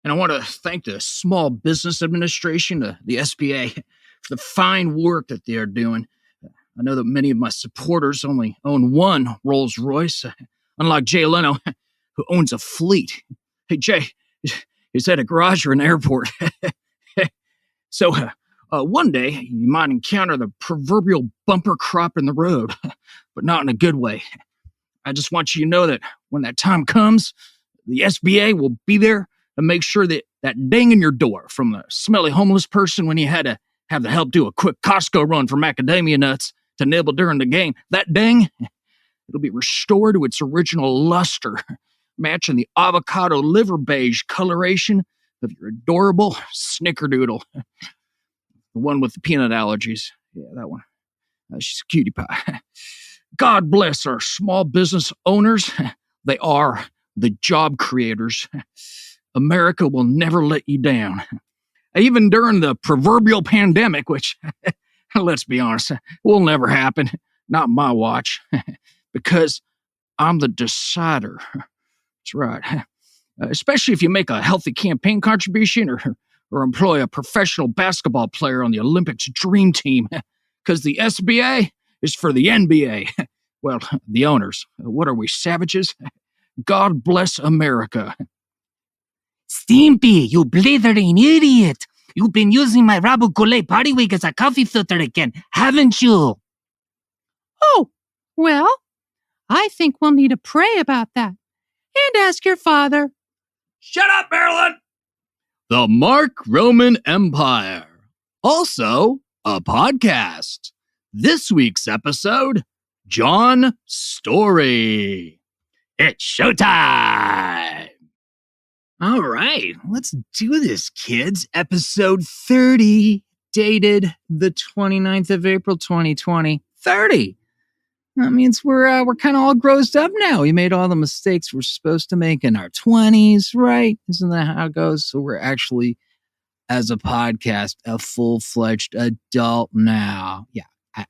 And I want to thank the Small Business Administration, the SBA, for the fine work that they are doing. I know that many of my supporters only own one Rolls Royce, unlike Jay Leno, who owns a fleet. Hey, Jay, is that a garage or an airport? So one day, you might encounter the proverbial bumper crop in the road, but not in a good way. I just want you to know that when that time comes, the SBA will be there to make sure that that ding in your door from the smelly homeless person when you had to have the help do a quick Costco run for macadamia nuts to nibble during the game, that ding, it'll be restored to its original luster, matching the avocado liver beige coloration of your adorable snickerdoodle. The one with the peanut allergies. Yeah, that one. She's a cutie pie. God bless our small business owners. They are the job creators. America will never let you down. Even during the proverbial pandemic, which, let's be honest, will never happen. Not my watch. Because I'm the decider. That's right. Especially if you make a healthy campaign contribution or employ a professional basketball player on the Olympics dream team. Because the SBA is for the NBA. Well, the owners. What are we, savages? God bless America. Stimpy, you blithering idiot. You've been using my Rabu Goulet party wig as a coffee filter again, haven't you? Oh, well, I think we'll need to pray about that and ask your father. Shut up, Marilyn! The Mark Roman Empire. Also, a podcast. This week's episode, John Storie. It's showtime! All right, let's do this, kids. Episode 30, dated the 29th of April, 2020. 30! That means we're kind of all grossed up now. We made all the mistakes we're supposed to make in our 20s, right? Isn't that how it goes? So we're actually, as a podcast, a full-fledged adult now. Yeah,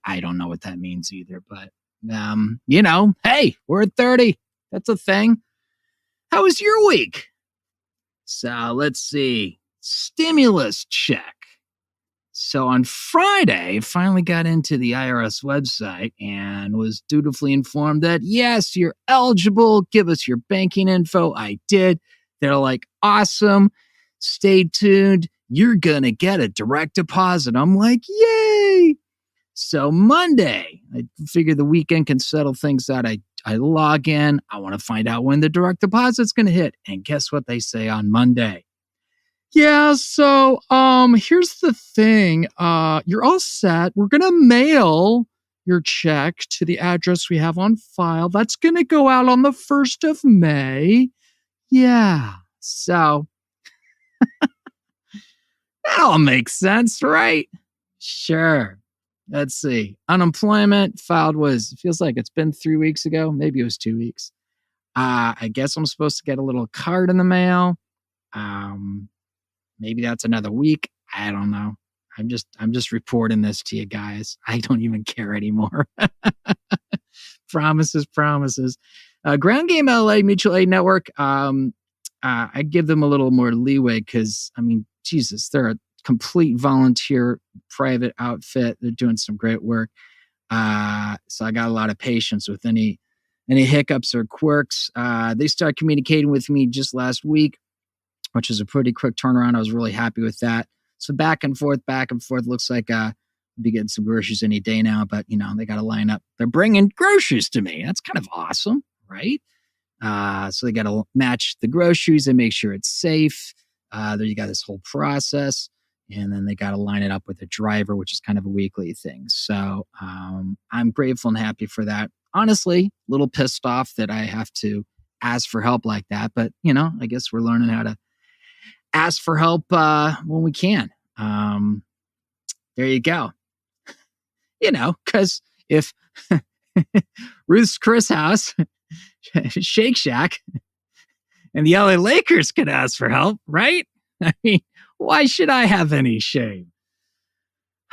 I don't know what that means either, but, hey, we're at 30. That's a thing. How was your week? So let's see. Stimulus check. So on Friday, I finally got into the IRS website and was dutifully informed that, yes, you're eligible. Give us your banking info. I did. They're like, awesome. Stay tuned. You're going to get a direct deposit. I'm like, yay. So Monday, I figure the weekend can settle things out. I log in. I want to find out when the direct deposit's going to hit. And guess what they say on Monday? Yeah, so here's the thing. You're all set. We're going to mail your check to the address we have on file. That's going to go out on the 1st of May. Yeah, so that all makes sense, right? Sure. Let's see. Unemployment filed feels like it's been 3 weeks ago. Maybe it was 2 weeks. I guess I'm supposed to get a little card in the mail. Maybe that's another week. I don't know. I'm just reporting this to you guys. I don't even care anymore. Promises. Ground Game LA Mutual Aid Network. I give them a little more leeway because, Jesus, they're a complete volunteer private outfit. They're doing some great work. So I got a lot of patience with any hiccups or quirks. They started communicating with me just last week, which is a pretty quick turnaround. I was really happy with that. So back and forth. Looks like I'll be getting some groceries any day now, but they got to line up. They're bringing groceries to me. That's kind of awesome, right? So they got to match the groceries and make sure it's safe. There you got this whole process, and then they got to line it up with a driver, which is kind of a weekly thing. So I'm grateful and happy for that. Honestly, a little pissed off that I have to ask for help like that, but I guess we're learning how to ask for help when we can. There you go. Because if Ruth's Chris House, Shake Shack, and the LA Lakers could ask for help, right? Why should I have any shame?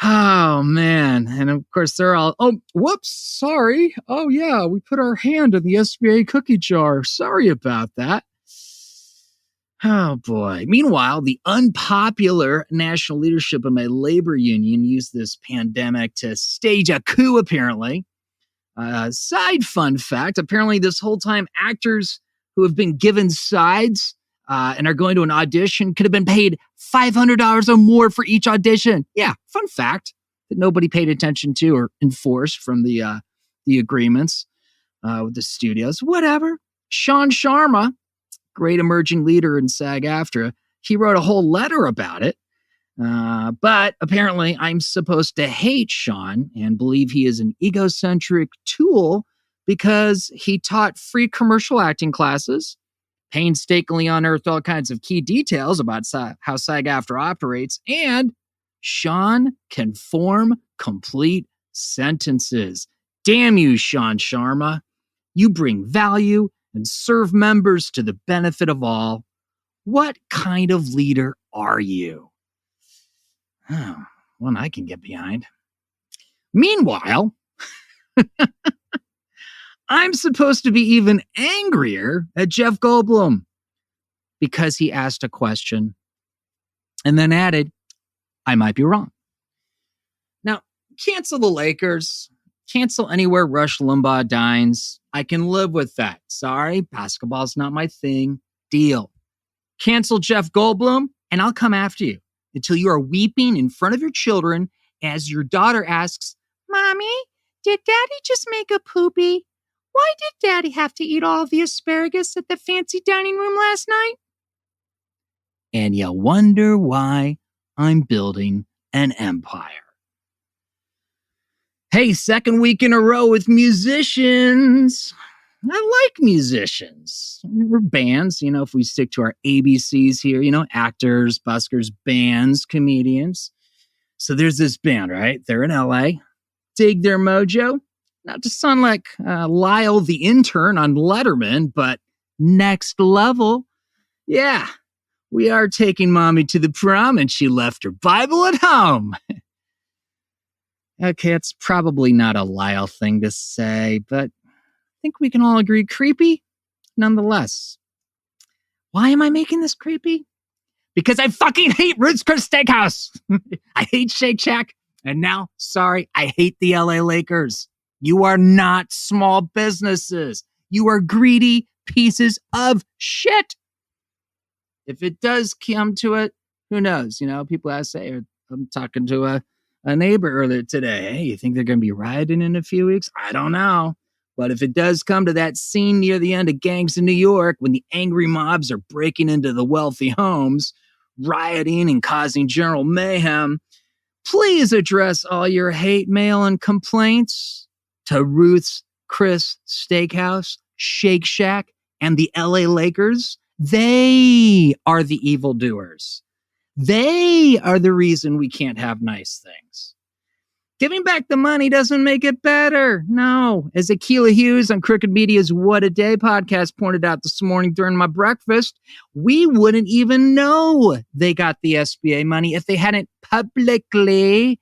Oh, man. And of course, they're all, oh, whoops, sorry. Oh, yeah, we put our hand in the SBA cookie jar. Sorry about that. Oh, boy. Meanwhile, the unpopular national leadership of my labor union used this pandemic to stage a coup, apparently. Side fun fact, apparently this whole time, actors who have been given sides and are going to an audition could have been paid $500 or more for each audition. Yeah, fun fact that nobody paid attention to or enforced from the agreements with the studios. Whatever. Sean Sharma, great emerging leader in SAG-AFTRA, he wrote a whole letter about it. But apparently I'm supposed to hate Sean and believe he is an egocentric tool because he taught free commercial acting classes, painstakingly unearthed all kinds of key details about how SAG-AFTRA operates, and Sean can form complete sentences. Damn you, Sean Sharma. You bring value and serve members to the benefit of all. What kind of leader are you? Oh, one I can get behind. Meanwhile, I'm supposed to be even angrier at Jeff Goldblum because he asked a question and then added, I might be wrong. Now, cancel the Lakers. Cancel anywhere Rush Limbaugh dines. I can live with that. Sorry, basketball's not my thing. Deal. Cancel Jeff Goldblum, and I'll come after you until you are weeping in front of your children as your daughter asks, Mommy, did Daddy just make a poopy? Why did Daddy have to eat all the asparagus at the fancy dining room last night? And you wonder why I'm building an empire. Hey, second week in a row with musicians. I like musicians. We're bands, if we stick to our ABCs here, actors, buskers, bands, comedians. So there's this band, right? They're in LA. Dig their mojo. Not to sound like Lyle the intern on Letterman, but next level. Yeah, we are taking mommy to the prom and she left her Bible at home. Okay, it's probably not a Lyle thing to say, but I think we can all agree creepy nonetheless. Why am I making this creepy? Because I fucking hate Ruth's Chris Steakhouse. I hate Shake Shack. And now, sorry, I hate the LA Lakers. You are not small businesses. You are greedy pieces of shit. If it does come to it, who knows? People ask, say, I'm talking to a neighbor earlier today. Hey, you think they're going to be rioting in a few weeks? I don't know. But if it does come to that scene near the end of Gangs in New York, when the angry mobs are breaking into the wealthy homes, rioting and causing general mayhem, please address all your hate mail and complaints to Ruth's Chris Steakhouse, Shake Shack, and the LA Lakers. They are the evildoers. They are the reason we can't have nice things. Giving back the money doesn't make it better. No. As Akilah Hughes on Crooked Media's What a Day podcast pointed out this morning during my breakfast, we wouldn't even know they got the SBA money if they hadn't publicly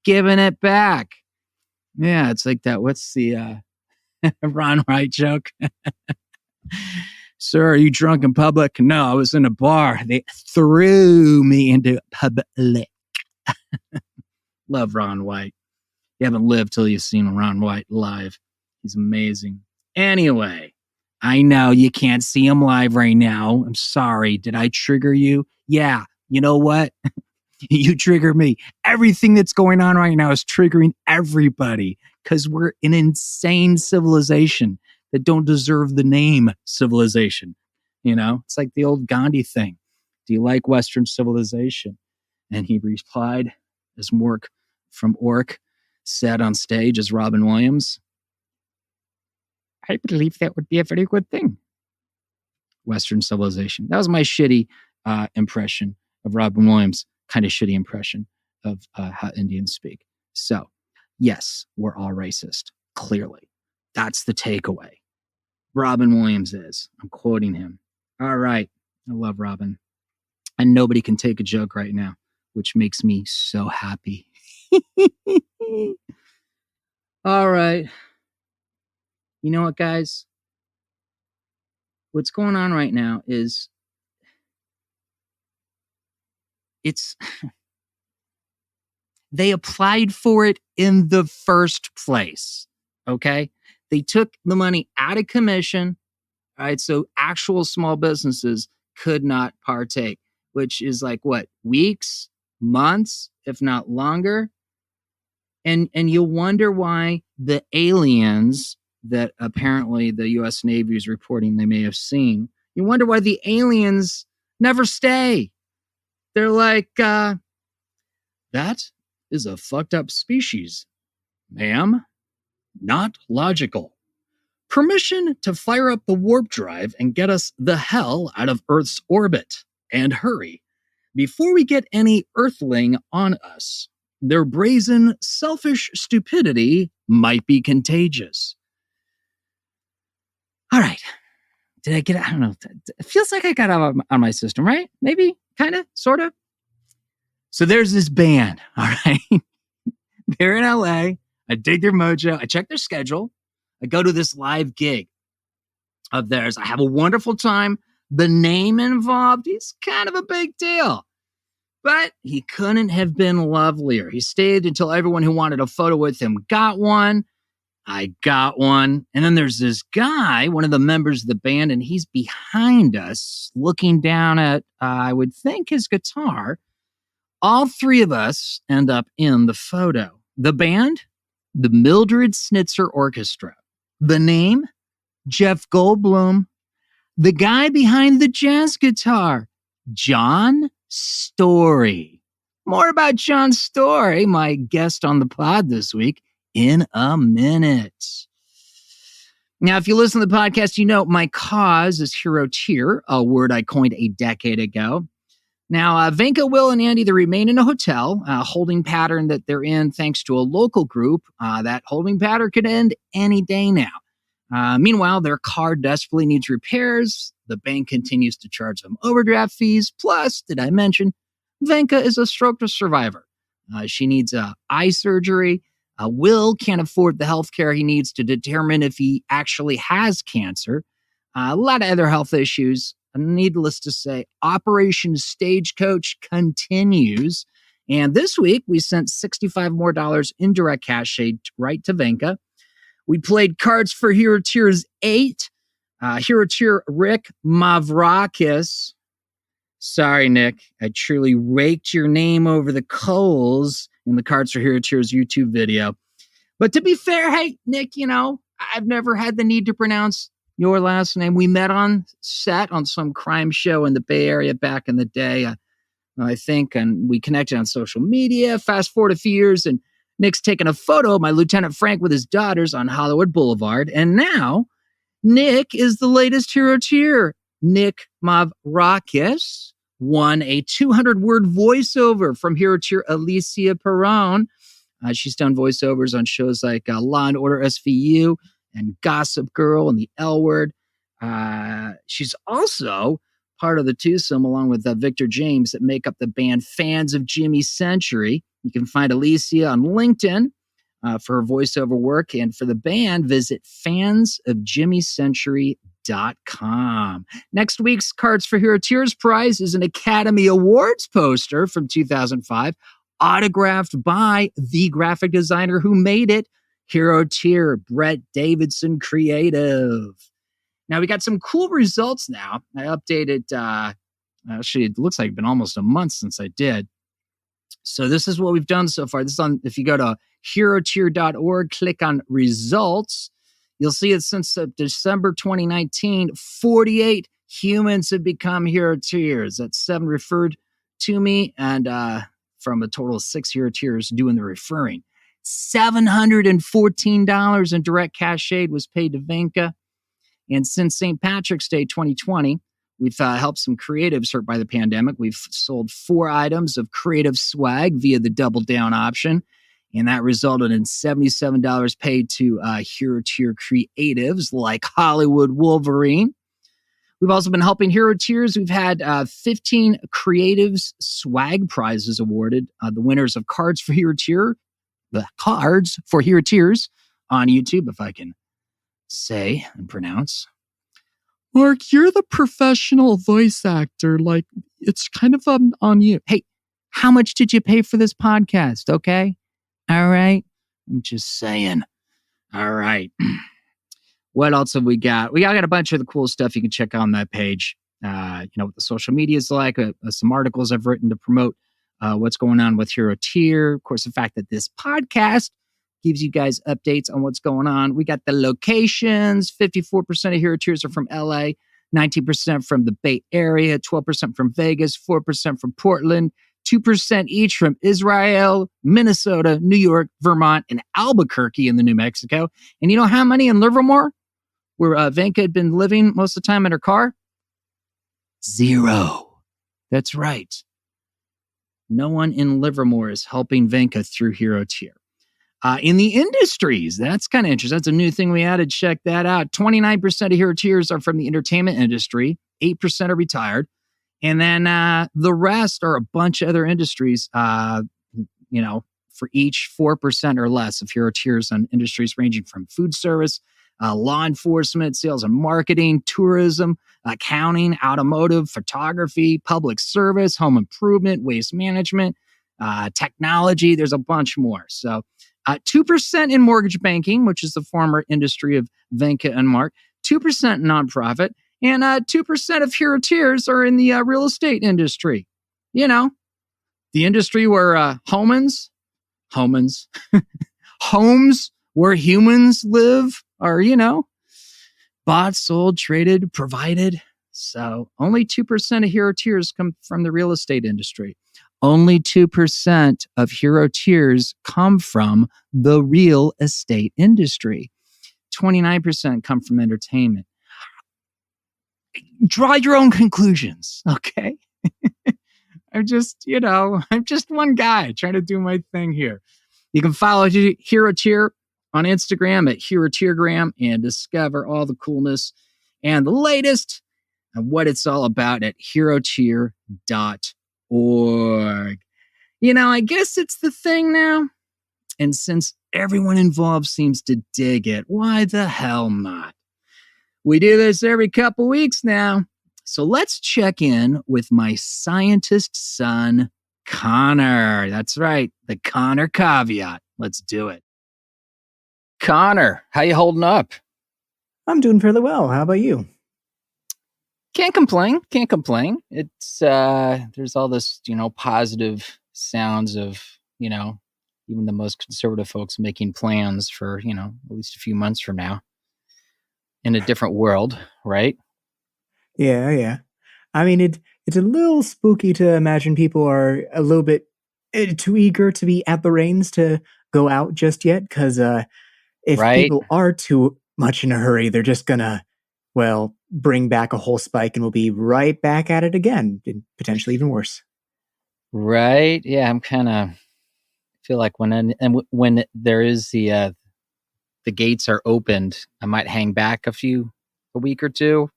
given it back. Yeah, it's like that. What's the Ron Wright joke? Sir, are you drunk in public? No, I was in a bar. They threw me into public. Love Ron White. You haven't lived till you've seen Ron White live. He's amazing. Anyway, I know you can't see him live right now. I'm sorry. Did I trigger you? Yeah. You know what? You trigger me. Everything that's going on right now is triggering everybody because we're an insane civilization that don't deserve the name civilization. It's like the old Gandhi thing. Do you like Western civilization? And he replied, as Mork from Ork said on stage as Robin Williams, I believe that would be a very good thing. Western civilization. That was my shitty impression of Robin Williams, kind of shitty impression of how Indians speak. So, yes, we're all racist, clearly. That's the takeaway. Robin Williams is. I'm quoting him. All right. I love Robin. And nobody can take a joke right now, which makes me so happy. All right. You know what, guys? What's going on right now is they applied for it in the first place. Okay. They took the money out of commission. All right. So actual small businesses could not partake, which is like what, weeks, months, if not longer. And you'll wonder why the aliens that apparently the U.S. Navy is reporting they may have seen, you wonder why the aliens never stay. They're like, that is a fucked up species, ma'am. Not logical. Permission to fire up the warp drive and get us the hell out of Earth's orbit. And hurry, before we get any Earthling on us. Their brazen, selfish stupidity might be contagious. All right. Did I get it? I don't know. It feels like I got out on my system, right? Maybe, kind of, sort of. So there's this band, all right? They're in LA. I dig their mojo. I check their schedule. I go to this live gig of theirs. I have a wonderful time. The name involved is kind of a big deal. But he couldn't have been lovelier. He stayed until everyone who wanted a photo with him got one. I got one. And then there's this guy, one of the members of the band, and he's behind us looking down at, I would think, his guitar. All three of us end up in the photo. The band, the Mildred Snitzer Orchestra. The name, Jeff Goldblum. The guy behind the jazz guitar, John Storie. More about John Storie, my guest on the pod this week, in a minute. Now, if you listen to the podcast, you know my cause is hero cheer, a word I coined a decade ago. Now, Venka, Will, and Andy, they remain in a hotel, a holding pattern that they're in thanks to a local group. That holding pattern could end any day now. Meanwhile, their car desperately needs repairs. The bank continues to charge them overdraft fees. Plus, did I mention, Venka is a stroke survivor. She needs eye surgery. Will can't afford the health care he needs to determine if he actually has cancer. A lot of other health issues. Needless to say, Operation Stagecoach continues. And this week, we sent $65 more in direct cash aid right to Venka. We played cards for Hero Tiers 8. Hero Tier Rick Mavrakis. Sorry, Nick. I truly raked your name over the coals in the Cards for Hero Tiers YouTube video. But to be fair, hey, Nick, you know, I've never had the need to pronounce your last name. We met on set on some crime show in the Bay Area back in the day, I think, and we connected on social media. Fast forward a few years, and Nick's taking a photo of my Lieutenant Frank with his daughters on Hollywood Boulevard. And now, Nick is the latest hero tier. Nick Mavrakis won a 200-word voiceover from hero tier Alicia Perron. She's done voiceovers on shows like Law & Order SVU and Gossip Girl and The L Word. She's also part of the twosome, along with Victor James, that make up the band Fans of Jimmy Century. You can find Alicia on LinkedIn for her voiceover work. And for the band, visit fansofjimmycentury.com. Next week's Cards for Hero Tiers prize is an Academy Awards poster from 2005, autographed by the graphic designer who made it, Hero Tier, Brett Davidson Creative. Now, we got some cool results now. I updated, actually, it looks like it's been almost a month since I did. So this is what we've done so far. This is on, if you go to herotier.org, click on results, you'll see it since December 2019, 48 humans have become hero tiers. That's 7 referred to me, and from a total of 6 hero tiers doing the referring. $714 in direct cash aid was paid to Venka. And since St. Patrick's Day 2020, we've helped some creatives hurt by the pandemic. We've sold 4 items of creative swag via the double down option. And that resulted in $77 paid to hero tier creatives like Hollywood Wolverine. We've also been helping hero tiers. We've had 15 creatives swag prizes awarded. The winners of Cards for Hero Tier, the Cards for Hero Tiers on YouTube, if I can say and pronounce. Mark, you're the professional voice actor. Like, it's kind of on you. Hey, How much did you pay for this podcast? Okay. All right. I'm just saying. All right. What else have we got? We got a bunch of the cool stuff you can check out on that page. What the social media is like, some articles I've written to promote what's going on with Hero Tier. Of course, the fact that this podcast gives you guys updates on what's going on. We got the locations. 54% of Hero Tiers are from LA, 19% from the Bay Area, 12% from Vegas, 4% from Portland, 2% each from Israel, Minnesota, New York, Vermont, and Albuquerque in the New Mexico. And you know how many in Livermore, where Venka had been living most of the time in her car? 0. That's right. No one in Livermore is helping Venka through Hero Tier. In the industries, that's kind of interesting. That's a new thing we added. Check that out. 29% of Hero Tiers are from the entertainment industry. 8% are retired. And then the rest are a bunch of other industries, for each 4% or less of Hero Tiers on industries ranging from food service, law enforcement, sales and marketing, tourism, accounting, automotive, photography, public service, home improvement, waste management, technology. There's a bunch more. So 2% in mortgage banking, which is the former industry of Venka and Mark, 2% nonprofit, and 2% of Hero Tiers are in the real estate industry. The industry where homes where humans live are, bought, sold, traded, provided. So only 2% of Hero Tiers come from the real estate industry. Only 2% of Hero Tiers come from the real estate industry. 29% come from entertainment. Draw your own conclusions, okay? I'm just one guy trying to do my thing here. You can follow Hero Tier on Instagram at Hero Tiergram and discover all the coolness and the latest and what it's all about at herotier.org. I guess it's the thing now. And since everyone involved seems to dig it, why the hell not? We do this every couple weeks now. So let's check in with my scientist son, Connor. That's right, the Connor caveat. Let's do it. Connor, how you holding up? I'm doing fairly well. How about you? Can't complain. It's there's all this, positive sounds of, even the most conservative folks making plans for, at least a few months from now in a different world, right? Yeah. I mean, it's a little spooky to imagine people are a little bit too eager to be at the reins to go out just yet, because if people are too much in a hurry, they're just gonna, bring back a whole spike and we'll be right back at it again, and potentially even worse. Right. Yeah, I'm kind of feel like when there is the gates are opened, I might hang back a week or two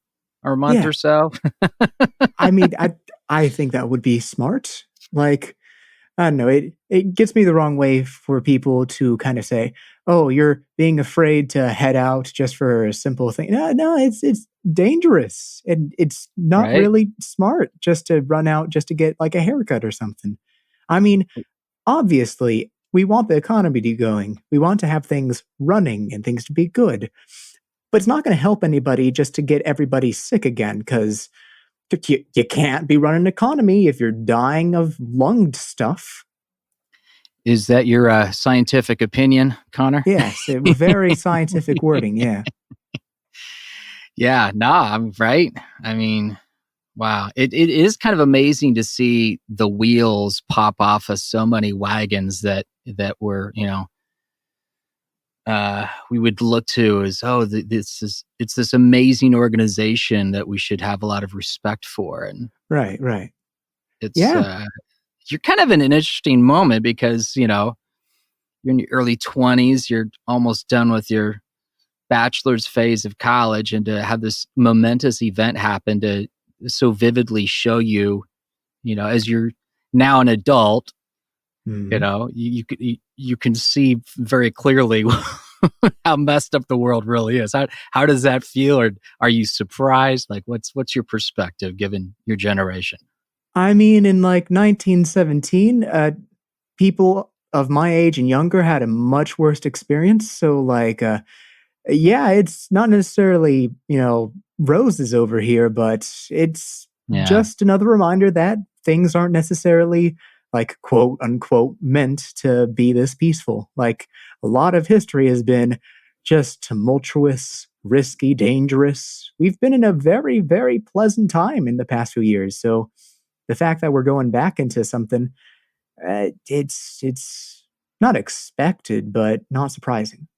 or a month or so. I mean, I think that would be smart. Like, I don't know, it gets me the wrong way for people to kind of say, oh, you're being afraid to head out just for a simple thing. No, it's dangerous. And it's not really smart just to run out just to get like a haircut or something. I mean, obviously, we want the economy to be going. We want to have things running and things to be good. But it's not going to help anybody just to get everybody sick again, because you can't be running an economy if you're dying of lung stuff. Is that your scientific opinion, Connor? Yes, very scientific wording, yeah. Yeah, I'm right. I mean, wow. It is kind of amazing to see the wheels pop off of so many wagons that were, we would look to as, it's this amazing organization that we should have a lot of respect for. And right. It's you're kind of in an interesting moment because, you're in your early 20s, you're almost done with your bachelor's phase of college, and to have this momentous event happen to so vividly show you, as you're now an adult, you can see very clearly how messed up the world really is. How does that feel? Or are you surprised? Like, what's your perspective given your generation? I mean, in like 1917, people of my age and younger had a much worse experience. So, like, yeah, it's not necessarily, roses over here, but it's Yeah. just another reminder that things aren't necessarily like quote unquote meant to be this peaceful. Like a lot of history has been just tumultuous, risky, dangerous. We've been in a very, very pleasant time in the past few years. So the fact that we're going back into something, it's not expected, but not surprising.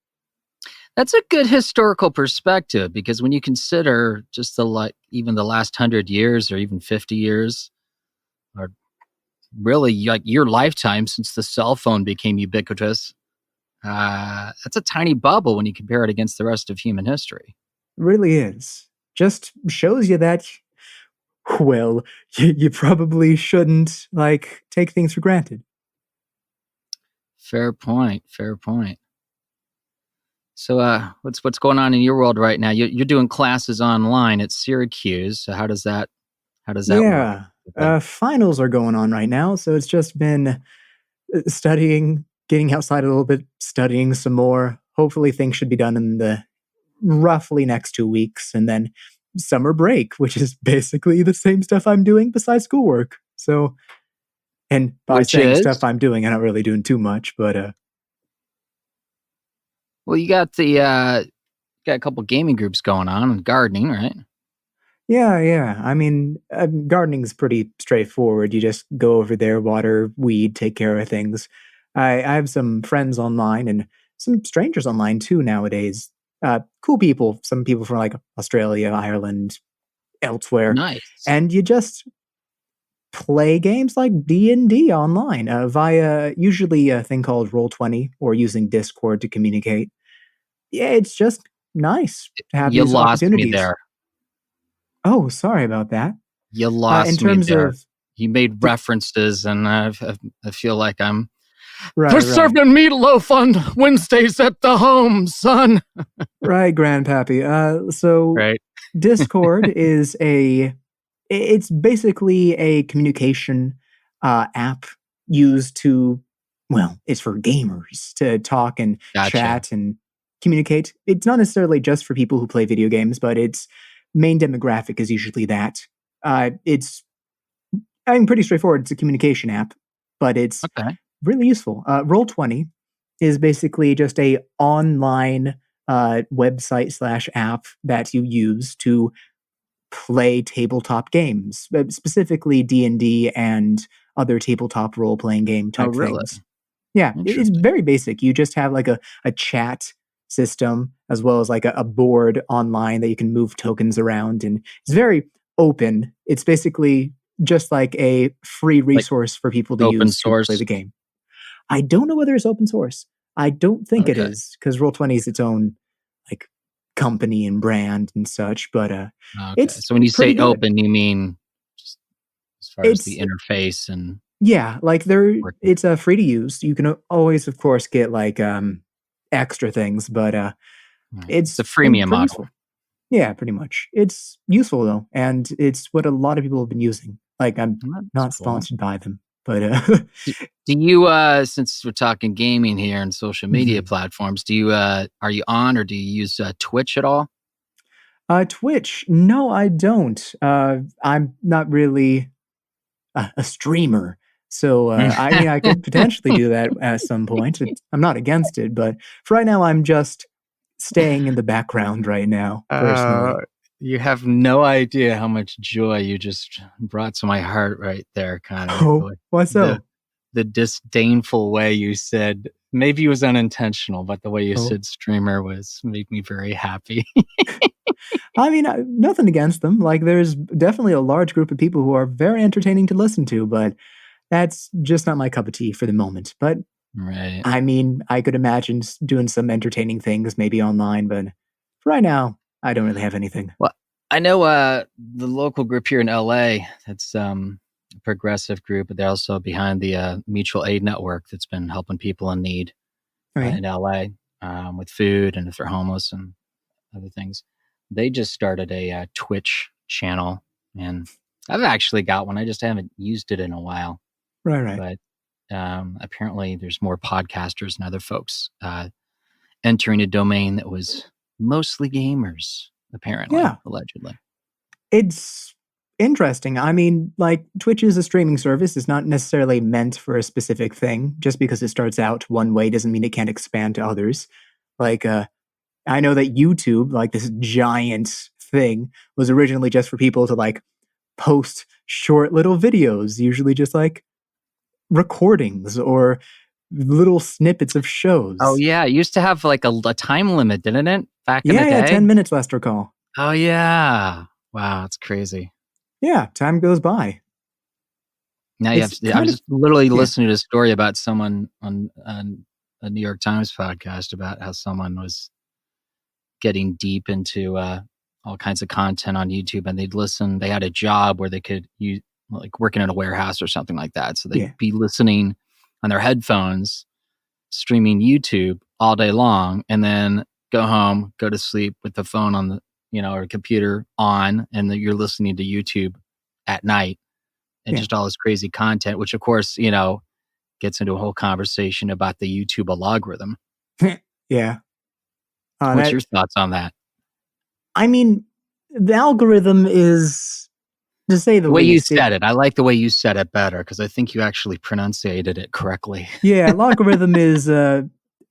That's a good historical perspective because when you consider just even the last 100 years or even 50 years, or really like your lifetime since the cell phone became ubiquitous, that's a tiny bubble when you compare it against the rest of human history. Really is. Just shows you that, well, you probably shouldn't like take things for granted. Fair point. Fair point. So, what's going on in your world right now? You're doing classes online at Syracuse. So how does that work? Yeah. Finals are going on right now, so it's just been studying, getting outside a little bit, studying some more. Hopefully things should be done in the roughly next 2 weeks, and then summer break, which is basically the same stuff I'm doing besides schoolwork. So, and by Which saying is? stuff I'm doing, I'm not really doing too much, but Well, you got a couple gaming groups going on and gardening, right? yeah. I mean, gardening's pretty straightforward. You just go over there, water, weed, take care of things. I have some friends online and some strangers online too nowadays. Cool people, some people from like Australia, Ireland, elsewhere, Nice. and you just play games like D&D online via usually a thing called Roll20 or using Discord to communicate. Yeah, it's just nice to have You these lost me opportunities. there. Oh, sorry about that. You In lost me terms there. of You made references, and I feel like I'm. right, They're right. serving meatloaf on Wednesdays at the home, son. Right, Grandpappy. So Right. Discord is it's basically a communication app used to, well, it's for gamers to talk and Gotcha. chat and communicate. It's not necessarily just for people who play video games, but its main demographic is usually that. It's, I mean, pretty straightforward. It's a communication app, but it's Okay. really useful. Roll20 is basically just a online website / app that you use to play tabletop games, specifically D&D and other tabletop role-playing game type really? things. Yeah, it's Interesting. very basic. You just have like a chat system as well as like a board online that you can move tokens around, and it's very open. It's basically just like a free resource for people to open use to play source? the game. I don't know whether it's open source. I don't think it Okay. is, because Roll20 is its own like company and brand and such. But Okay. it's So when you pretty say good. open, you mean just as far as the It's interface and yeah, like working? it's free to use. You can always, of course, get like extra things, but It's a it's been freemium pretty model. useful. Yeah, pretty much. It's useful though, and it's what a lot of people have been using. Like I'm That's not cool. sponsored by them, but Do you, since we're talking gaming here and social media Mhm. platforms, do you, are you on or do you use Twitch at all? Twitch. No, I don't. I'm not really a streamer. So, I mean, I could potentially do that at some point. I'm not against it, but for right now, I'm just staying in the background right now, personally. You have no idea how much joy you just brought to my heart right there, Connor. Oh, why so? The disdainful way you said, maybe it was unintentional, but the way you Oh. said streamer made me very happy. I mean, nothing against them. Like, there's definitely a large group of people who are very entertaining to listen to, but that's just not my cup of tea for the moment. But Right. I mean, I could imagine doing some entertaining things maybe online, but for right now, I don't really have anything. Well, I know the local group here in LA, that's a progressive group, but they're also behind the mutual aid network that's been helping people in need Right. in LA with food and if they're homeless and other things. They just started a Twitch channel, and I've actually got one. I just haven't used it in a while. Right. But apparently there's more podcasters and other folks entering a domain that was mostly gamers, apparently, Yeah. allegedly. It's interesting. I mean, like, Twitch is a streaming service. It's not necessarily meant for a specific thing. Just because it starts out one way doesn't mean it can't expand to others. Like, I know that YouTube, like this giant thing, was originally just for people to like post short little videos, usually just like recordings or little snippets of shows. Oh, yeah. It used to have like a time limit, didn't it? Back in the day? Yeah, 10 minutes last recall. Oh, yeah. Wow, it's crazy. Yeah, time goes by. Now I was just literally listening to a story about someone on a New York Times podcast about how someone was getting deep into all kinds of content on YouTube, and they'd listen. They had a job where they could use, like, working in a warehouse or something like that. So they'd be listening on their headphones, streaming YouTube all day long, and then go home, go to sleep with the phone on the, or computer on, and you're listening to YouTube at night, and just all this crazy content, which of course, gets into a whole conversation about the YouTube algorithm. Yeah. What's your thoughts on that? I mean, the algorithm is, to say the way least, you said it. I like the way you said it better because I think you actually pronunciated it correctly. Yeah, logarithm is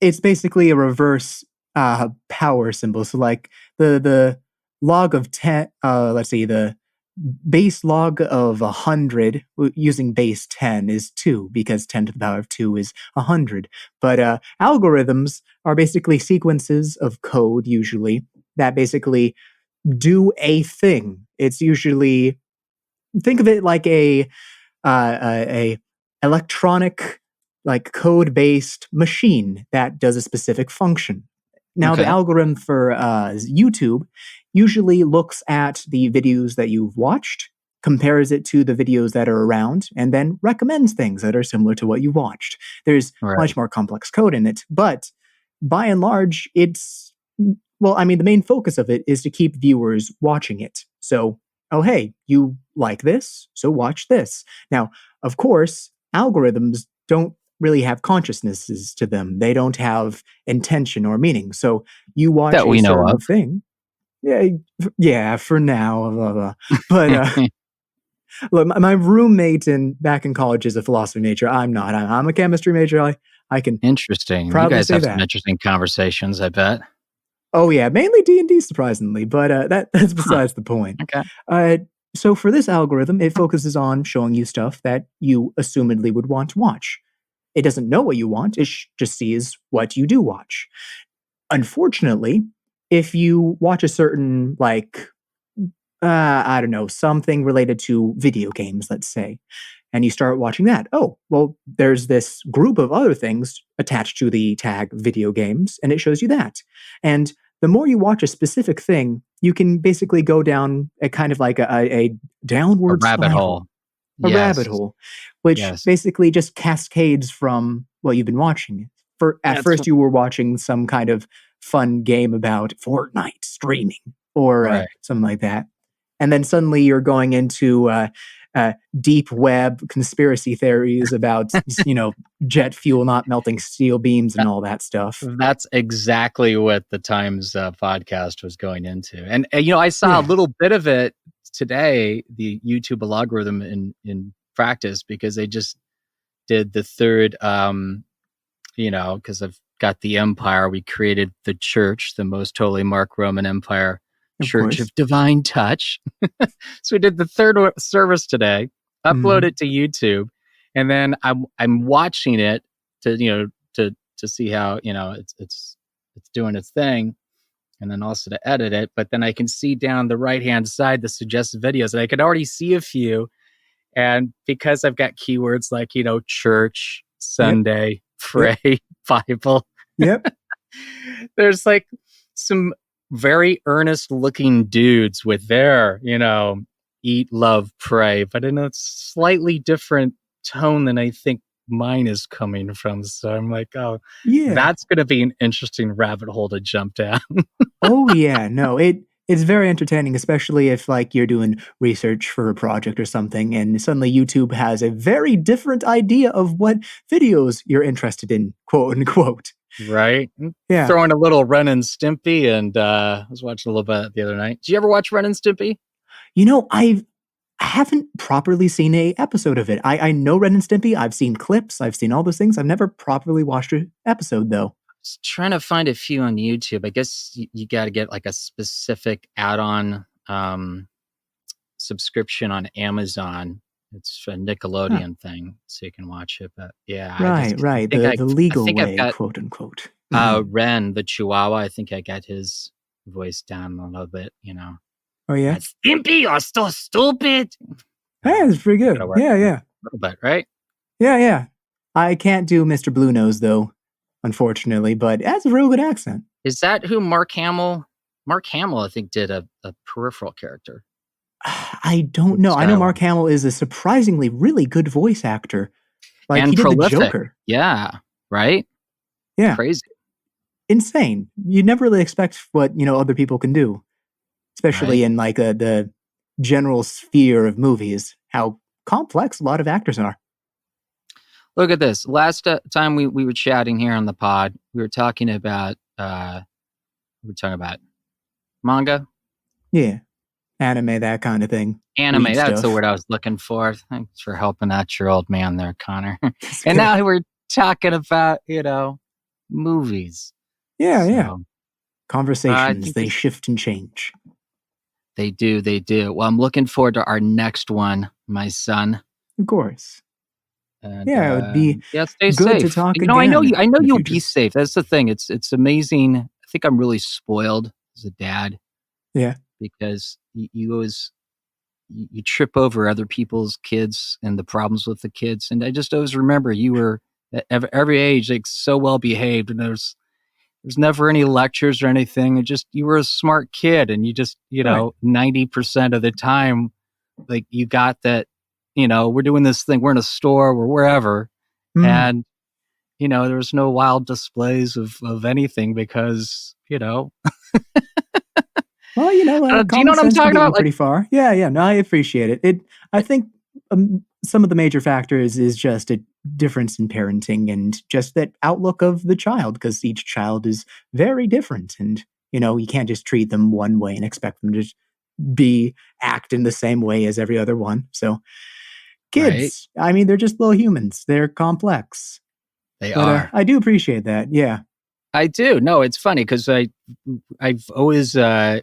it's basically a reverse power symbol. So like the log of 10, let's see, the base log of 100 using base 10 is 2 because 10 to the power of 2 is 100. But algorithms are basically sequences of code usually that basically do a thing. It's usually, think of it like a electronic, like code-based machine that does a specific function. Now, the algorithm for YouTube usually looks at the videos that you've watched, compares it to the videos that are around, and then recommends things that are similar to what you watched. There's much more complex code in it, but by and large, it's, well, I mean, the main focus of it is to keep viewers watching it. So, oh, hey, you like this, so watch this. Now, of course, algorithms don't really have consciousnesses to them. They don't have intention or meaning. So you watch that we a know certain of. thing. Yeah, for now. Blah, blah. But look, my roommate back in college is a philosophy major. I'm not. I'm a chemistry major. I can interesting. You proudly guys say have that. some interesting conversations, I bet. Oh yeah, mainly D&D, surprisingly, but that's besides the point. Okay. So for this algorithm, it focuses on showing you stuff that you assumedly would want to watch. It doesn't know what you want, it just sees what you do watch. Unfortunately, if you watch a certain, like, I don't know, something related to video games, let's say, and you start watching that, oh, well, there's this group of other things attached to the tag video games, and it shows you that. And the more you watch a specific thing, you can basically go down a kind of like a downward rabbit spiral. hole. A rabbit hole, which basically just cascades from what you've been watching. At first, you were watching some kind of fun game about Fortnite streaming or something like that. And then suddenly you're going into deep web conspiracy theories about, jet fuel not melting steel beams and all that stuff. That's exactly what the Times podcast was going into. And I saw a little bit of it today, the YouTube algorithm in practice, because they just did the third, because I've got the empire. We created the church, the most holy Mark Roman Empire Church of Divine Touch. So we did the third service today, upload it to YouTube, and then I'm watching it to see how it's doing its thing, and then also to edit it. But then I can see down the right hand side the suggested videos, and I could already see a few. And because I've got keywords like church, Sunday, pray, Bible. Yep. There's like some very earnest looking dudes with their, eat, love, pray, but in a slightly different tone than I think mine is coming from. So I'm like, oh, yeah, that's going to be an interesting rabbit hole to jump down. Oh yeah, no, it's very entertaining, especially if like you're doing research for a project or something, and suddenly YouTube has a very different idea of what videos you're interested in, quote unquote. Right? Yeah. Throwing a little Ren and Stimpy, and I was watching a little bit the other night. Did you ever watch Ren and Stimpy? You know, I haven't properly seen a episode of it. I know Ren and Stimpy. I've seen clips. I've seen all those things. I've never properly watched an episode, though. Was trying to find a few on YouTube. I guess you got to get like a specific add-on subscription on Amazon. It's a Nickelodeon thing, so you can watch it. But yeah, Right. The legal way, quote unquote. Ren, the Chihuahua. I think I got his voice down a little bit. You know. Oh yeah. Stimpy, you're so stupid. Hey, that's pretty good. Yeah. A little bit, right? Yeah. I can't do Mr. Blue Nose though, unfortunately, but it has a real good accent. Is that who Mark Hamill, I think, did a peripheral character? I don't know. I know Mark Hamill is a surprisingly really good voice actor. Like, and he did prolific. The Joker. Yeah, right? Yeah. Crazy. Insane. You never really expect what, other people can do. Especially in like the general sphere of movies, how complex a lot of actors are. Look at this. Last time we were chatting here on the pod, we were talking about manga. Yeah. Anime, that kind of thing. Anime, Read that's stuff. the word I was looking for. Thanks for helping out your old man there, Connor. And now we're talking about, movies. Yeah. Conversations, they shift and change. They do. Well, I'm looking forward to our next one, my son. Of course. And, it would be stay good safe. to talk again. I know you'll future. be safe. That's the thing. It's amazing. I think I'm really spoiled as a dad. Yeah. Because you always you trip over other people's kids and the problems with the kids. And I just always remember you were at every age like so well behaved, and there's never any lectures or anything. You were a smart kid, and you just 90% of the time, like you got that. We're doing this thing. We're in a store. We're wherever, and there was no wild displays of anything because Well, do you know what I'm talking about? Pretty far. Yeah. No, I appreciate it. I think some of the major factors is just a difference in parenting and just that outlook of the child, because each child is very different, and you can't just treat them one way and expect them to act in the same way as every other one. So, kids, right. I mean, they're just little humans. They're complex. They are. I do appreciate that. Yeah. I do. No, it's funny because I've always, and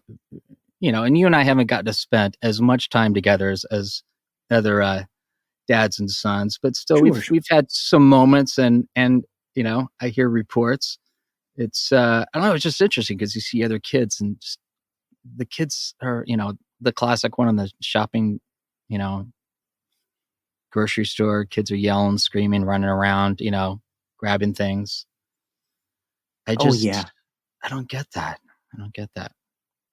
you and I haven't gotten to spend as much time together as other dads and sons, but still we've had some moments, and I hear reports. It's I don't know. It's just interesting because you see other kids, and just the kids are the classic one in the shopping, grocery store. Kids are yelling, screaming, running around, grabbing things. I don't get that.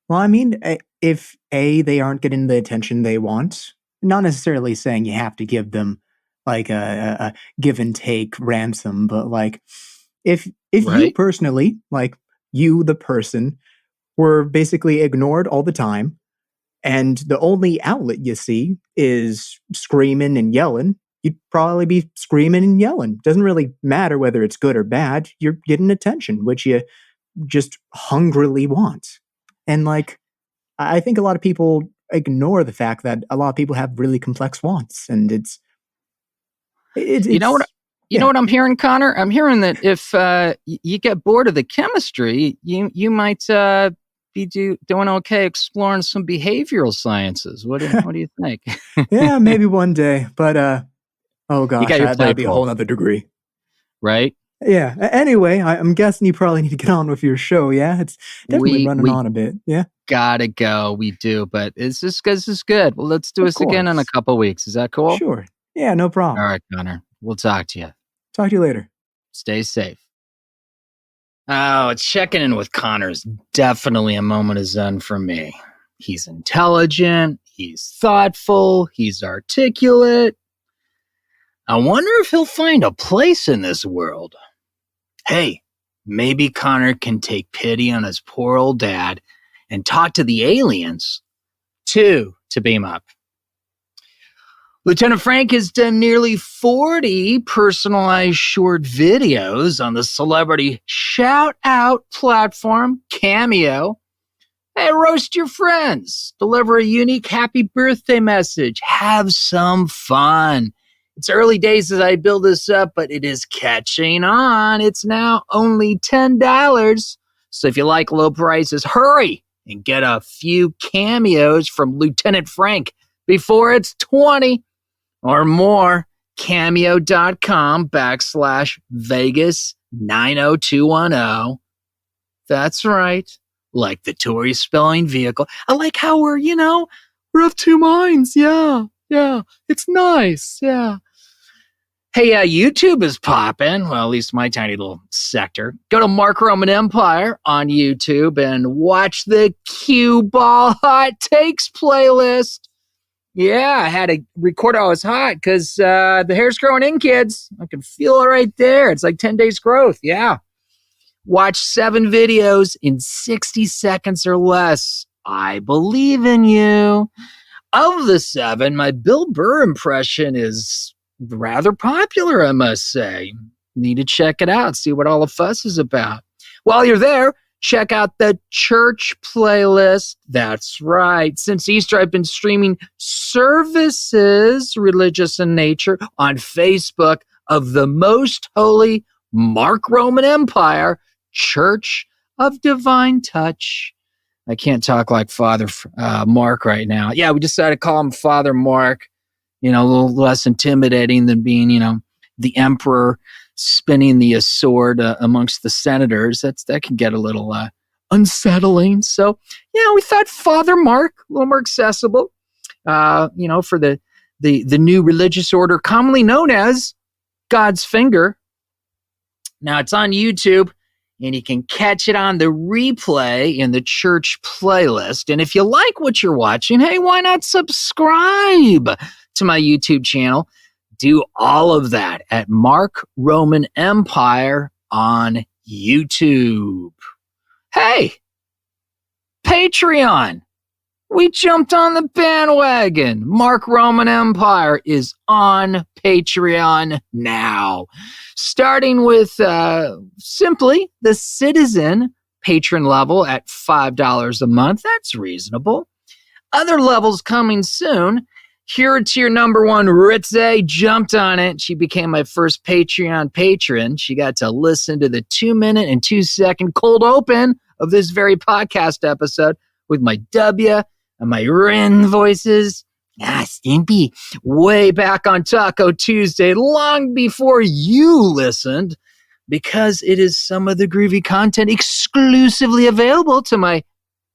Well, I mean, if they aren't getting the attention they want, not necessarily saying you have to give them like a give and take ransom, but like if you personally, like you, the person, were basically ignored all the time, and the only outlet you see is screaming and yelling, you'd probably be screaming and yelling. Doesn't really matter whether it's good or bad. You're getting attention, which you just hungrily want. And like, I think a lot of people ignore the fact that a lot of people have really complex wants, and it's you know what I'm hearing, Connor? I'm hearing that if you get bored of the chemistry, you might be doing okay exploring some behavioral sciences. What do you think? Yeah, maybe one day, but oh gosh, that'd be a whole other degree. Right? Yeah. Anyway, I'm guessing you probably need to get on with your show, yeah? It's definitely running on a bit, yeah? Gotta go, we do, but this is good. Well, let's do this again in a couple of weeks. Is that cool? Sure. Yeah, no problem. All right, Connor. We'll talk to you. Talk to you later. Stay safe. Oh, checking in with Connor is definitely a moment of zen for me. He's intelligent, he's thoughtful, he's articulate. I wonder if he'll find a place in this world. Hey, maybe Connor can take pity on his poor old dad and talk to the aliens. 2 to beam up. Lieutenant Frank has done nearly 40 personalized short videos on the celebrity shout-out platform, Cameo. Hey, roast your friends. Deliver a unique happy birthday message. Have some fun. It's early days as I build this up, but it is catching on. It's now only $10. So if you like low prices, hurry and get a few cameos from Lieutenant Frank before it's 20 or more. Cameo.com/Vegas 90210. That's right. Like the Tory spelling vehicle. I like how we're of two minds. Yeah. It's nice. Yeah. Hey, YouTube is popping. Well, at least my tiny little sector. Go to Mark Roman Empire on YouTube and watch the Cue Ball Hot Takes playlist. Yeah, I had to record I was hot because the hair's growing in, kids. I can feel it right there. It's like 10 days growth. Yeah. Watch 7 videos in 60 seconds or less. I believe in you. Of the 7, my Bill Burr impression is rather popular, I must say. Need to check it out, see what all the fuss is about. While you're there, check out the church playlist. That's right. Since Easter, I've been streaming services, religious in nature, on Facebook of the Most Holy Mark Roman Empire Church of Divine Touch. I can't talk like Father Mark right now. Yeah, we decided to call him Father Mark. A little less intimidating than being, the emperor spinning the sword amongst the senators. That can get a little unsettling. So, we thought Father Mark, a little more accessible, for the new religious order commonly known as God's Finger. Now, it's on YouTube, and you can catch it on the replay in the church playlist. And if you like what you're watching, hey, why not subscribe to my YouTube channel? Do all of that at Mark Roman Empire on YouTube. Hey, Patreon. We jumped on the bandwagon. Mark Roman Empire is on Patreon now. Starting with simply the citizen patron level at $5 a month. That's reasonable. Other levels coming soon. Here to your number one, Ritze jumped on it. She became my first Patreon patron. She got to listen to the 2-minute and 2-second cold open of this very podcast episode with my W and my Rin voices. Stimpy. Way back on Taco Tuesday, long before you listened, because it is some of the groovy content exclusively available to my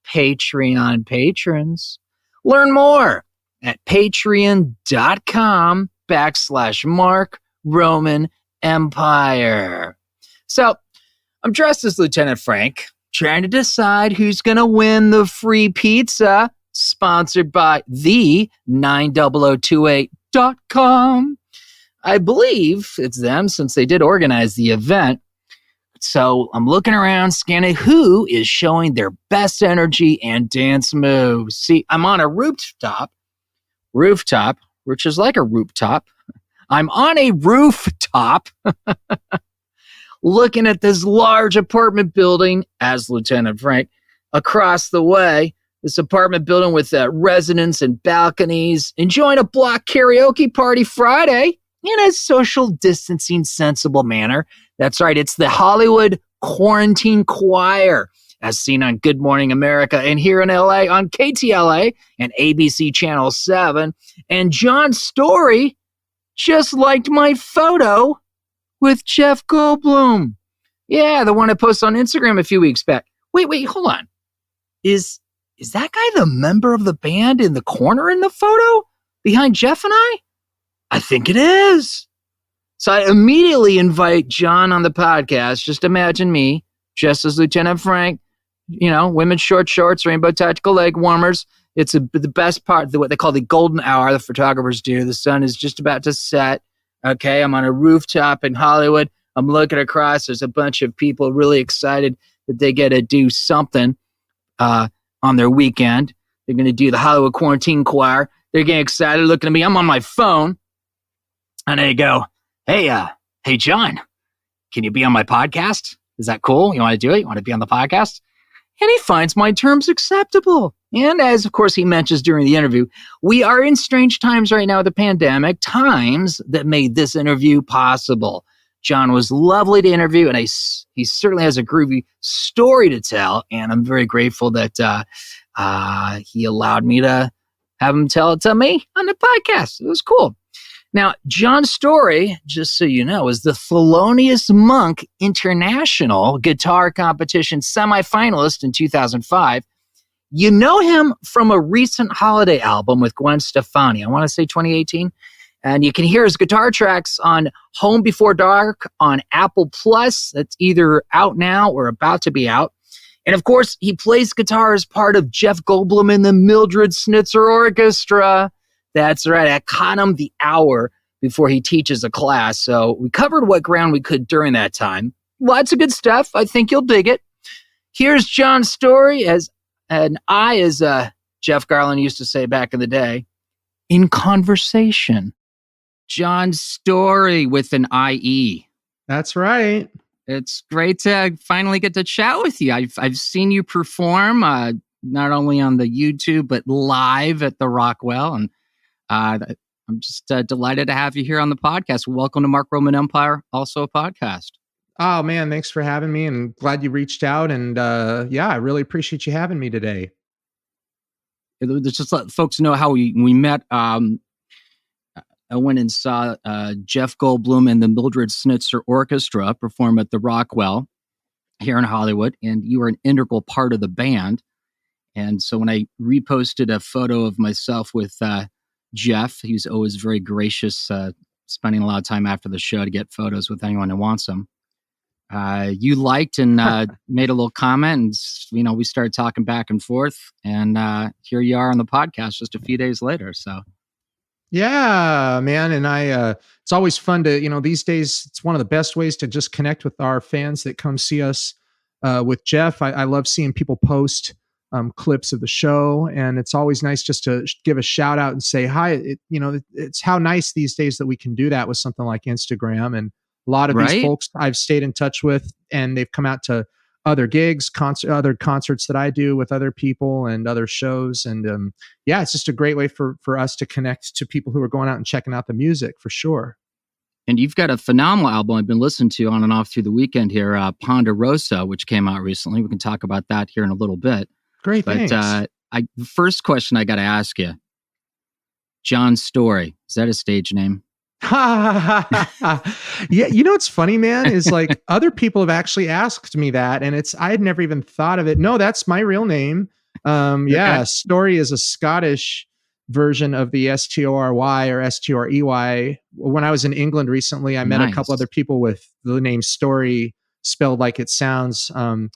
Patreon patrons. Learn more at patreon.com/Mark Roman Empire. So I'm dressed as Lieutenant Frank, trying to decide who's going to win the free pizza, sponsored by the 90028.com. I believe it's them, since they did organize the event. So I'm looking around, scanning who is showing their best energy and dance moves. See, I'm on a rooftop, which is like a rooftop. I'm on a rooftop looking at this large apartment building as Lieutenant Frank. Across the way, this apartment building with residence and balconies, enjoying a block karaoke party Friday in a social distancing sensible manner. That's right, it's the Hollywood Quarantine Choir, as seen on Good Morning America, and here in LA on KTLA and ABC Channel 7. And John Storie just liked my photo with Jeff Goldblum. Yeah, the one I posted on Instagram a few weeks back. Wait, hold on. Is that guy the member of the band in the corner in the photo behind Jeff and I? I think it is. So I immediately invite John on the podcast. Just imagine me, just as Lieutenant Frank, women's short shorts, rainbow tactical leg warmers. It's the best part, what they call the golden hour, the photographers do. The sun is just about to set. Okay, I'm on a rooftop in Hollywood. I'm looking across. There's a bunch of people really excited that they get to do something on their weekend. They're going to do the Hollywood Quarantine Choir. They're getting excited looking at me. I'm on my phone. And they go, hey, John, can you be on my podcast? Is that cool? You want to do it? You want to be on the podcast? And he finds my terms acceptable. And as, of course, he mentions during the interview, we are in strange times right now with the pandemic, times that made this interview possible. John was lovely to interview, and he certainly has a groovy story to tell. And I'm very grateful that he allowed me to have him tell it to me on the podcast. It was cool. Now, John Storie, just so you know, is the Thelonious Monk International Guitar Competition semifinalist in 2005. You know him from a recent holiday album with Gwen Stefani. I want to say 2018. And you can hear his guitar tracks on Home Before Dark on Apple Plus. That's either out now or about to be out. And of course, he plays guitar as part of Jeff Goldblum in the Mildred Snitzer Orchestra. That's right. I caught him the hour before he teaches a class. So we covered what ground we could during that time. Lots of good stuff. I think you'll dig it. Here's John Storie, as Jeff Garland used to say back in the day, in conversation. John Storie with an IE. That's right. It's great to finally get to chat with you. I've seen you perform not only on the YouTube, but live at the Rockwell. And I'm just delighted to have you here on the podcast. Welcome to Mark Roman Empire, also a podcast. Oh, man, thanks for having me, and glad you reached out. And I really appreciate you having me today. Just let folks know how we met. I went and saw Jeff Goldblum and the Mildred Snitzer Orchestra perform at the Rockwell here in Hollywood, and you were an integral part of the band. And so when I reposted a photo of myself with Jeff, he's always very gracious, spending a lot of time after the show to get photos with anyone who wants them. You liked and made a little comment, and we started talking back and forth, and here you are on the podcast just a few days later. So, yeah, man, and it's always fun to these days. It's one of the best ways to just connect with our fans that come see us. With Jeff, I love seeing people post clips of the show, and it's always nice just to give a shout out and say hi. It's how nice these days that we can do that with something like Instagram. And a lot of these folks I've stayed in touch with, and they've come out to other gigs, other concerts that I do with other people and other shows. And it's just a great way for us to connect to people who are going out and checking out the music, for sure. And you've got a phenomenal album I've been listening to on and off through the weekend here, Ponderosa, which came out recently. We can talk about that here in a little bit. Great, but thanks. The first question I got to ask you, John Storie, is that a stage name? Yeah, it's funny, man, is like other people have actually asked me that, and I had never even thought of it. No, that's my real name. Okay. Storie is a Scottish version of the Story or Strey. When I was in England recently, I met a couple other people with the name Storie spelled like it sounds.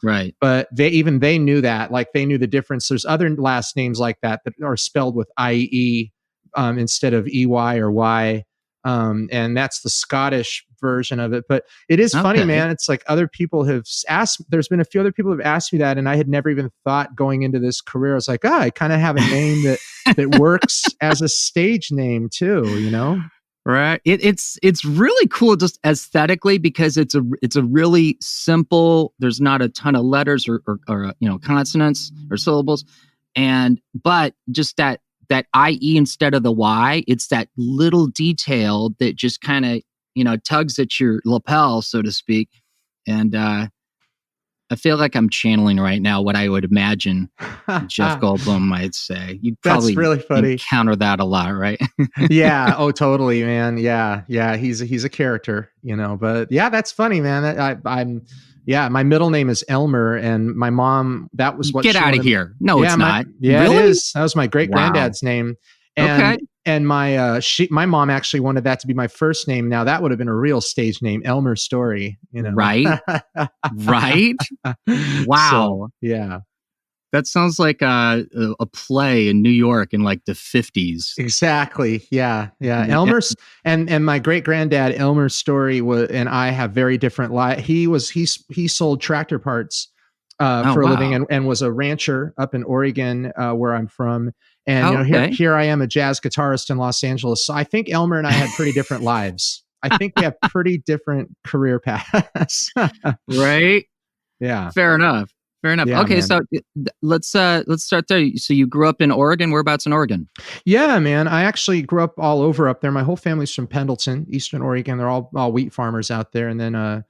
Right. But they knew that, like they knew the difference. There's other last names like that are spelled with IE instead of EY or Y. And that's the Scottish version of it. But it is funny, man. It's like other people have asked, there's been a few other people who have asked me that, and I had never even thought going into this career. I was like, I kind of have a name that works as a stage name too, Right. It's really cool just aesthetically, because it's a really simple, there's not a ton of letters or consonants or syllables. But just that IE instead of the Y, it's that little detail that just kind of, tugs at your lapel, so to speak. And I feel like I'm channeling right now what I would imagine Jeff Goldblum might say. You'd probably That's really funny. Encounter that a lot, right? Yeah. Oh, totally, man. Yeah. He's a character, but yeah, that's funny, man. My middle name is Elmer, and my mom, that was what Get out of here. No, it's not. Really? It is. That was my great granddad's name. And my mom actually wanted that to be my first name. Now that would have been a real stage name, Elmer Storie, Right. Right. Wow. So, yeah. That sounds like a play in New York in like the 50s. Exactly. Yeah. Elmer and my great granddad Elmer Storie and I have very different lives. He sold tractor parts for a living, wow. and was a rancher up in Oregon, where I'm from. And Oh, okay. here I am, a jazz guitarist in Los Angeles. So I think Elmer and I had pretty different lives. I think we have pretty different career paths. Right. Yeah. Fair enough. Yeah, Okay, man. so let's start there. So you grew up in Oregon. Whereabouts in Oregon? Yeah, man. I actually grew up all over up there. My whole family's from Pendleton, Eastern Oregon. They're all wheat farmers out there. And then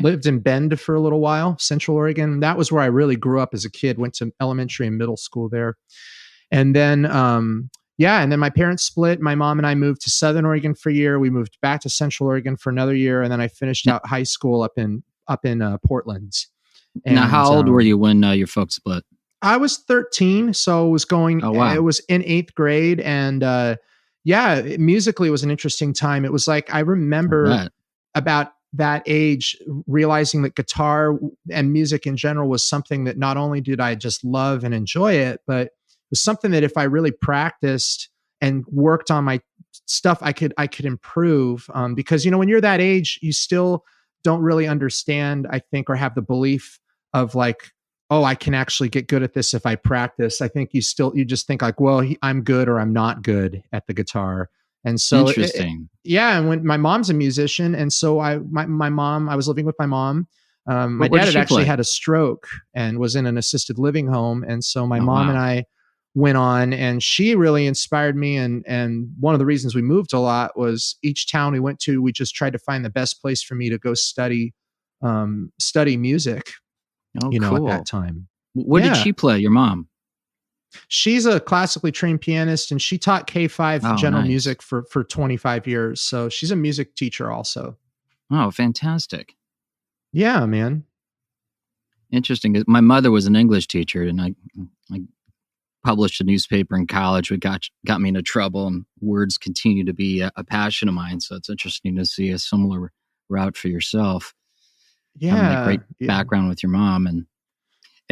lived in Bend for a little while, Central Oregon. That was where I really grew up as a kid. Went to elementary and middle school there. And then and then my parents split. My mom and I moved to Southern Oregon for a year. We moved back to Central Oregon for another year, and then I finished out high school up in Portland. And, now, how old were you when your folks split? I was 13, so I was going. Oh, wow. It was in 8th grade, and musically it was an interesting time. It was like I remember about that age realizing that guitar and music in general was something that not only did I just love and enjoy it, but it was something that if I really practiced and worked on my stuff, I could improve. Because when you're that age, you still don't really understand, I think, or have the belief of like, oh, I can actually get good at this if I practice. I think you just think like, well, I'm good or I'm not good at the guitar. And so interesting. And when my mom's a musician, and so my mom, I was living with my mom. My dad had actually had a stroke and was in an assisted living home. And so my mom and I went on, and she really inspired me. And one of the reasons we moved a lot was each town we went to, we just tried to find the best place for me to go study music. Cool. At that time. What did she play, your mom? She's a classically trained pianist, and she taught K-5 general music for 25 years. So she's a music teacher also. Oh, fantastic. Yeah, man. Interesting. My mother was an English teacher, and I published a newspaper in college, which got me into trouble, and words continue to be a passion of mine. So it's interesting to see a similar route for yourself. Yeah. Having a great background with your mom. And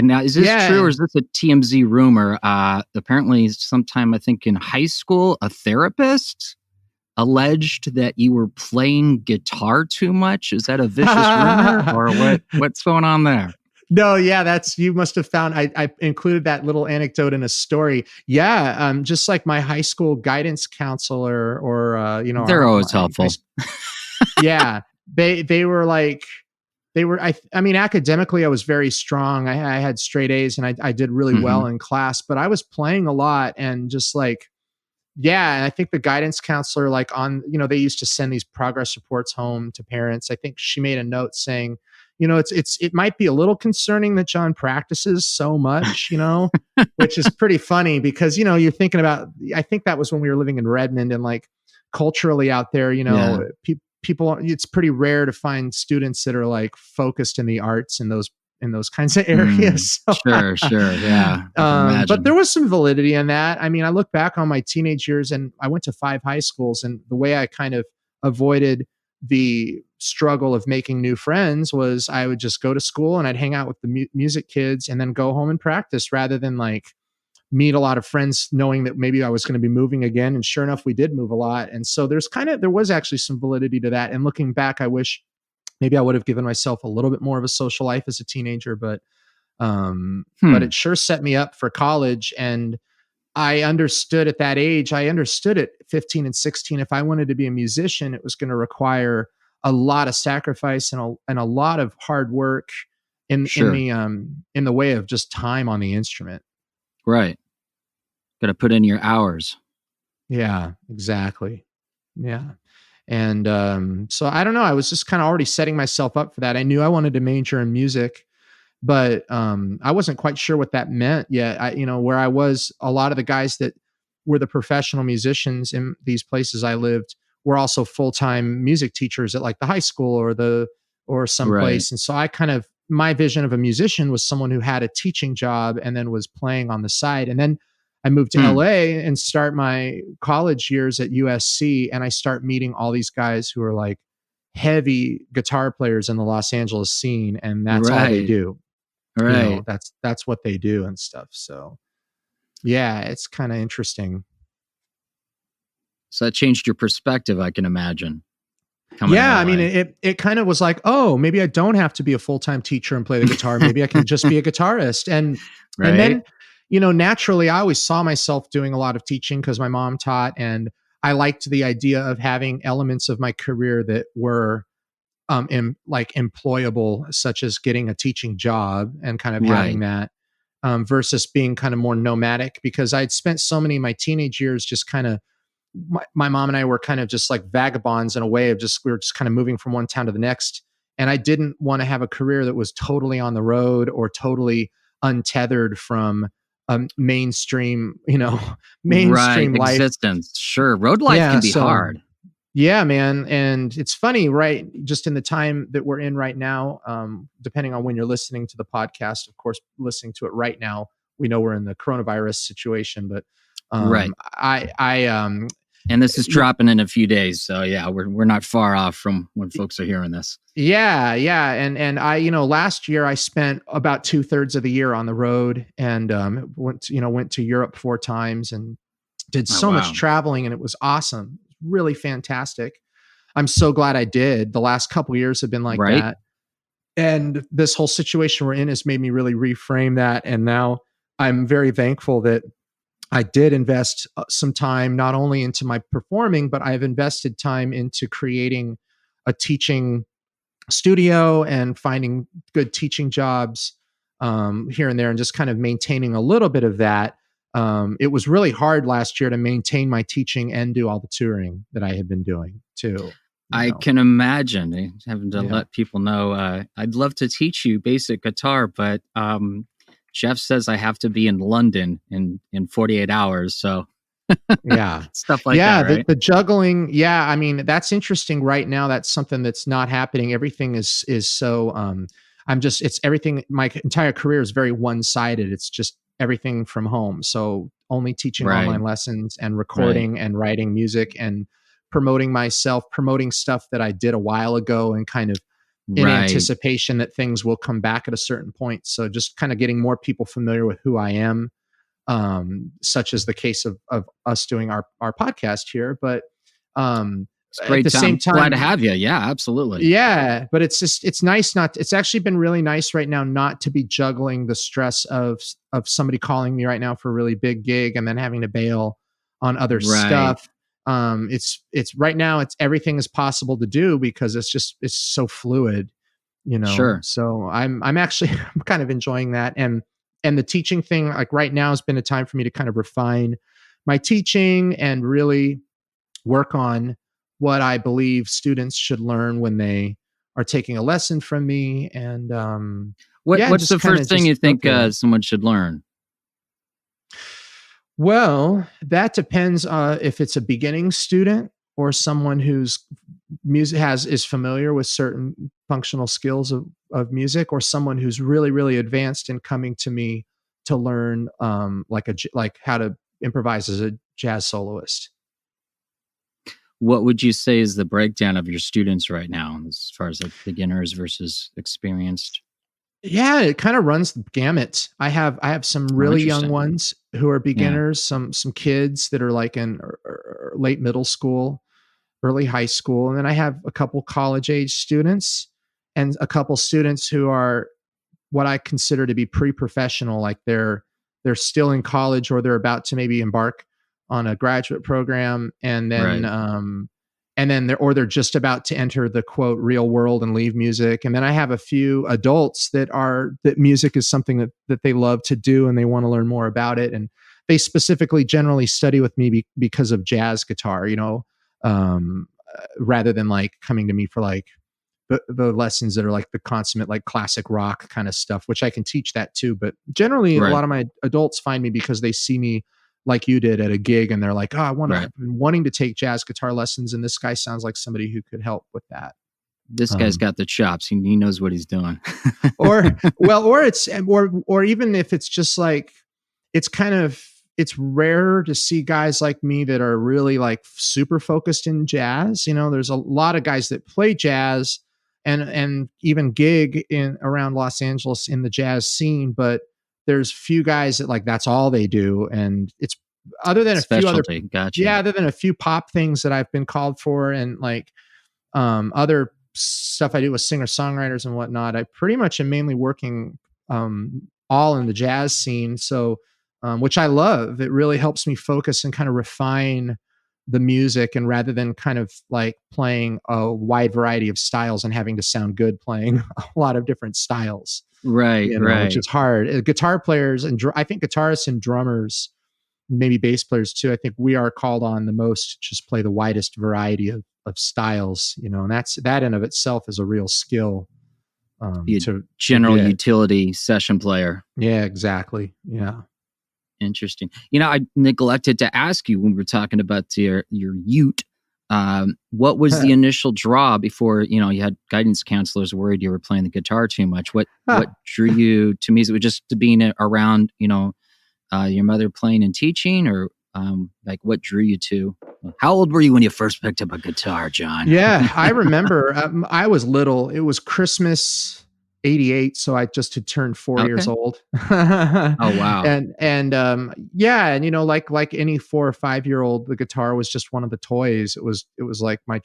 now, is this true, or is this a TMZ rumor? Apparently sometime, I think in high school, a therapist alleged that you were playing guitar too much. Is that a vicious rumor, or what's going on there? No, yeah, you must have found, I included that little anecdote in a story. Yeah. Just like my high school guidance counselor or, they're always helpful. Yeah. They were like, I mean, academically, I was very strong. I had straight A's, and I did really well in class, but I was playing a lot, and just like, and I think the guidance counselor, like they used to send these progress reports home to parents. I think she made a note saying, it might be a little concerning that John practices so much, which is pretty funny because, you're thinking about, I think that was when we were living in Redmond, and like culturally out there, people, it's pretty rare to find students that are like focused in the arts in those kinds of areas. Sure. Yeah. But there was some validity in that. I mean, I look back on my teenage years, and I went to 5 high schools, and the way I kind of avoided the struggle of making new friends was I would just go to school and I'd hang out with the music kids and then go home and practice, rather than like meet a lot of friends knowing that maybe I was going to be moving again. And sure enough, we did move a lot. And so there was actually some validity to that. And looking back, I wish maybe I would have given myself a little bit more of a social life as a teenager, but it sure set me up for college. And I understood at that age, I understood at 15 and 16, if I wanted to be a musician, it was going to require a lot of sacrifice and a lot of hard work in the way of just time on the instrument. Right. Got to put in your hours. Yeah, exactly. Yeah. And so I don't know. I was just kind of already setting myself up for that. I knew I wanted to major in music, but I wasn't quite sure what that meant yet. Where I was, a lot of the guys that were the professional musicians in these places I lived were also full-time music teachers at like the high school or someplace. Right. And so my vision of a musician was someone who had a teaching job and then was playing on the side. And then I moved to LA and start my college years at USC. And I start meeting all these guys who are like heavy guitar players in the Los Angeles scene. And that's all they do. Right. That's what they do and stuff. So yeah, it's kind of interesting. So that changed your perspective, I can imagine. coming Yeah, to I mean, LA. it kind of was like, oh, maybe I don't have to be a full-time teacher and play the guitar. Maybe I can just be a guitarist. And Right. then, naturally, I always saw myself doing a lot of teaching because my mom taught, and I liked the idea of having elements of my career that were employable, such as getting a teaching job and kind of having that, versus being kind of more nomadic, because I'd spent so many of my teenage years just kind of, my mom and I were kind of just like vagabonds in a way of we were just kind of moving from one town to the next. And I didn't want to have a career that was totally on the road or totally untethered from mainstream life. Existence. Sure. Road life can be hard. Yeah, man. And it's funny, right? Just in the time that we're in right now, depending on when you're listening to the podcast, of course, listening to it right now, we know we're in the coronavirus situation, but right. And this is dropping in a few days. So yeah, we're not far off from when folks are hearing this. Yeah. And I, last year I spent about 2/3 of the year on the road, and went to Europe 4 times and did so much traveling, and it was awesome. Really fantastic. I'm so glad I did. The last couple of years have been like that. And this whole situation we're in has made me really reframe that. And now I'm very thankful that I did invest some time, not only into my performing, but I've invested time into creating a teaching studio and finding good teaching jobs here and there, and just kind of maintaining a little bit of that. It was really hard last year to maintain my teaching and do all the touring that I had been doing too. I can imagine having to let people know, I'd love to teach you basic guitar, but Jeff says I have to be in London in 48 hours. So yeah, stuff like that. Right? The juggling. Yeah. I mean, that's interesting right now. That's something that's not happening. Everything is so, it's everything. My entire career is very one-sided. It's just everything from home. So only teaching online lessons and recording and writing music and promoting myself, promoting stuff that I did a while ago, and kind of in anticipation that things will come back at a certain point. So just kind of getting more people familiar with who I am, such as the case of us doing our podcast here. But it's great. At the same time, glad to have you. Yeah, absolutely. Yeah, but it's nice it's actually been really nice right now not to be juggling the stress of somebody calling me right now for a really big gig and then having to bail on other stuff. It's right now, everything is possible to do because it's so fluid, Sure. So I'm kind of enjoying that. And the teaching thing, like right now, has been a time for me to kind of refine my teaching and really work on what I believe students should learn when they are taking a lesson from me. And what's the first thing you think someone should learn? Well, that depends if it's a beginning student or someone whose music is familiar with certain functional skills of music, or someone who's really, really advanced in coming to me to learn like how to improvise as a jazz soloist. What would you say is the breakdown of your students right now, as far as like beginners versus experienced? Yeah, it kind of runs the gamut. I have some really young ones who are beginners, some kids that are like in late middle school, early high school, and then I have a couple college age students and a couple students who are what I consider to be pre-professional, like they're still in college or they're about to maybe embark on a graduate program, and then they're just about to enter the quote real world and leave music. And then I have a few adults that music is something that they love to do and they want to learn more about it. And they specifically generally study with me because of jazz guitar, rather than like coming to me for like the lessons that are like the consummate, like classic rock kind of stuff, which I can teach that too. But generally a lot of my adults find me because they see me like you did at a gig, and they're like, I've been wanting to take jazz guitar lessons, and this guy sounds like somebody who could help with that. This guy's got the chops. He knows what he's doing. or even if it's just like, it's rare to see guys like me that are really like super focused in jazz. There's a lot of guys that play jazz and even gig around Los Angeles in the jazz scene, but there's few guys that like that's all they do, and it's other than Specialty. a few other Gotcha. other than a few pop things that I've been called for, and like other stuff I do with singer-songwriters and whatnot, I pretty much am mainly working all in the jazz scene. So, which I love. It really helps me focus and kind of refine the music, and rather than kind of like playing a wide variety of styles and having to sound good playing a lot of different styles. Right, Which is hard. Guitar players and I think guitarists and drummers, maybe bass players too, I think we are called on the most to just play the widest variety of styles, and that in of itself is a real skill. General utility session player. Yeah, exactly. Yeah. Interesting. I neglected to ask you when we were talking about your ute. What was the initial draw before, you had guidance counselors worried you were playing the guitar too much? What drew you to music? Was it just to being around, your mother playing and teaching, or like what drew you to? How old were you when you first picked up a guitar, John? Yeah, I remember I was little. It was Christmas 88, so I just had turned 4 years old. Oh wow. And like any 4 or 5 year old, the guitar was just one of the toys. It was like my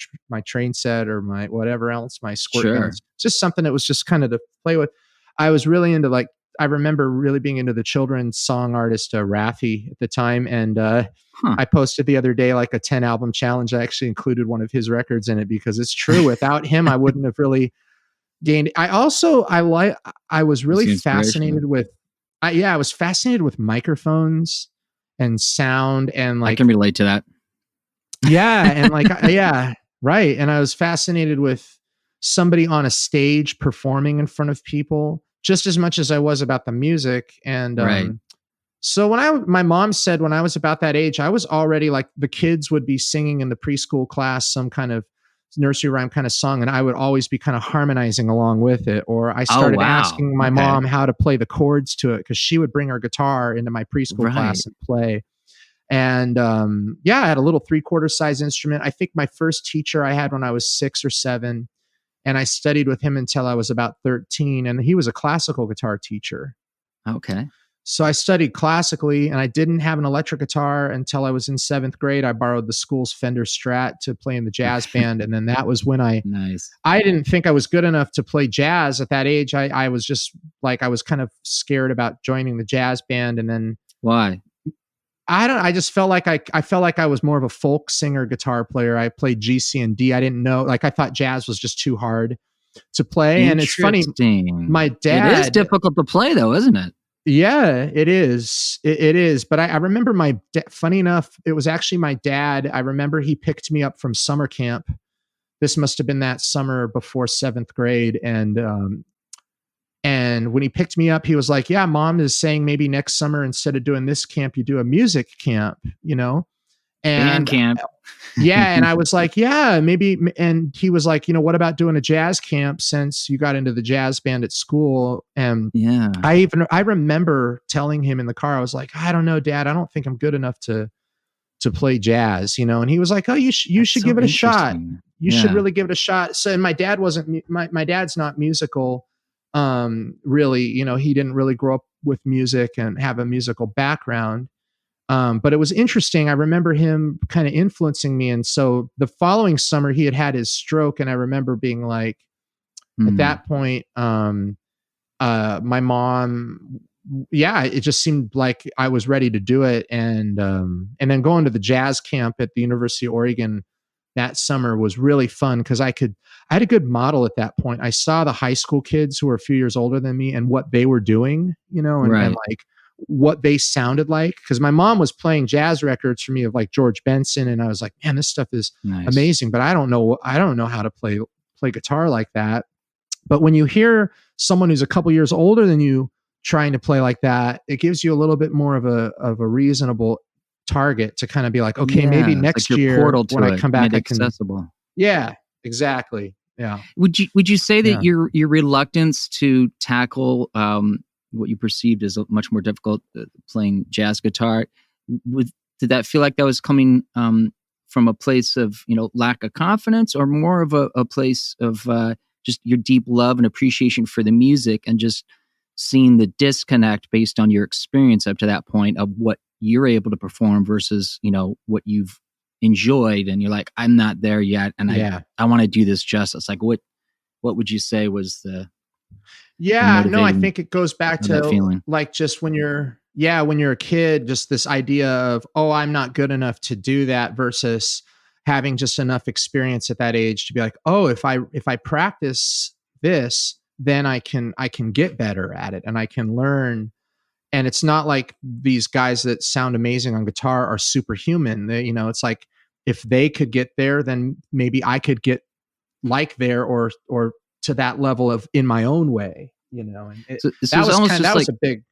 train set or my whatever else, my squirt guns. Just something that was just kind of to play with. I was really into I remember really being into the children's song artist Raffi at the time, and I posted the other day like a 10 album challenge. I actually included one of his records in it because it's true. Without him, I wouldn't have really gained. I was really fascinated with. I was fascinated with microphones and sound, and I can relate to that. Yeah, and right. And I was fascinated with somebody on a stage performing in front of people, just as much as I was about the music. And so my mom said when I was about that age, I was already like the kids would be singing in the preschool class some kind of nursery rhyme kind of song, and I would always be kind of harmonizing along with it. Or I started asking my mom how to play the chords to it, because she would bring her guitar into my preschool class and play. And I had a little 3/4 size instrument. I think my first teacher I had when I was 6 or 7. And I studied with him until I was about 13. And he was a classical guitar teacher. Okay. So I studied classically, and I didn't have an electric guitar until I was in 7th grade. I borrowed the school's Fender Strat to play in the jazz band. And then that was when I didn't think I was good enough to play jazz at that age. I was just like, I was kind of scared about joining the jazz band. And then why? I just felt like I felt like I was more of a folk singer guitar player. I played G, C, and D. I didn't know, I thought jazz was just too hard to play. And it's funny, my dad. It is difficult to play though, isn't it? Yeah, it is. It is. But I remember funny enough, it was actually my dad. I remember he picked me up from summer camp. This must have been that summer before 7th grade. And when he picked me up, he was like, yeah, Mom is saying maybe next summer, instead of doing this camp, you do a music camp, and band camp. Yeah. And I was like, yeah, maybe. And he was like, what about doing a jazz camp, since you got into the jazz band at school? And I remember telling him in the car, I was like, I don't know, Dad, I don't think I'm good enough to play jazz, and he was like, oh, you should give it a shot. You should really give it a shot. So, and my dad my dad's not musical. Really, he didn't really grow up with music and have a musical background. But it was interesting. I remember him kind of influencing me. And so the following summer he had his stroke. And I remember being like, at that point, my mom, it just seemed like I was ready to do it. And then going to the jazz camp at the University of Oregon that summer was really fun, because I had a good model at that point. I saw the high school kids who were a few years older than me and what they were doing, and like what they sounded like. Because my mom was playing jazz records for me of like George Benson, and I was like, man, this stuff is amazing, but I don't know how to play guitar like that. But when you hear someone who's a couple years older than you trying to play like that, it gives you a little bit more of a reasonable target to kind of be like, okay, maybe next year when I come back, I can. Accessible. Yeah, exactly. Yeah. Would you say that your reluctance to tackle what you perceived as much more difficult playing jazz guitar, did that feel like that was coming from a place of lack of confidence, or more of a place of just your deep love and appreciation for the music, and just seeing the disconnect based on your experience up to that point of what you're able to perform versus what you've enjoyed, and you're like, I'm not there yet, and Yeah. I want to do this justice. Like, what would you say was the Yeah, no, I motivating think it goes back of that to feeling? like just when you're a kid, just this idea of, oh, I'm not good enough to do that, versus having just enough experience at that age to be like, oh, if I practice this, then I can get better at it and I can learn. And it's not like these guys that sound amazing on guitar are superhuman. They, it's like if they could get there, then maybe I could get like there or to that level of in my own way, And that was a big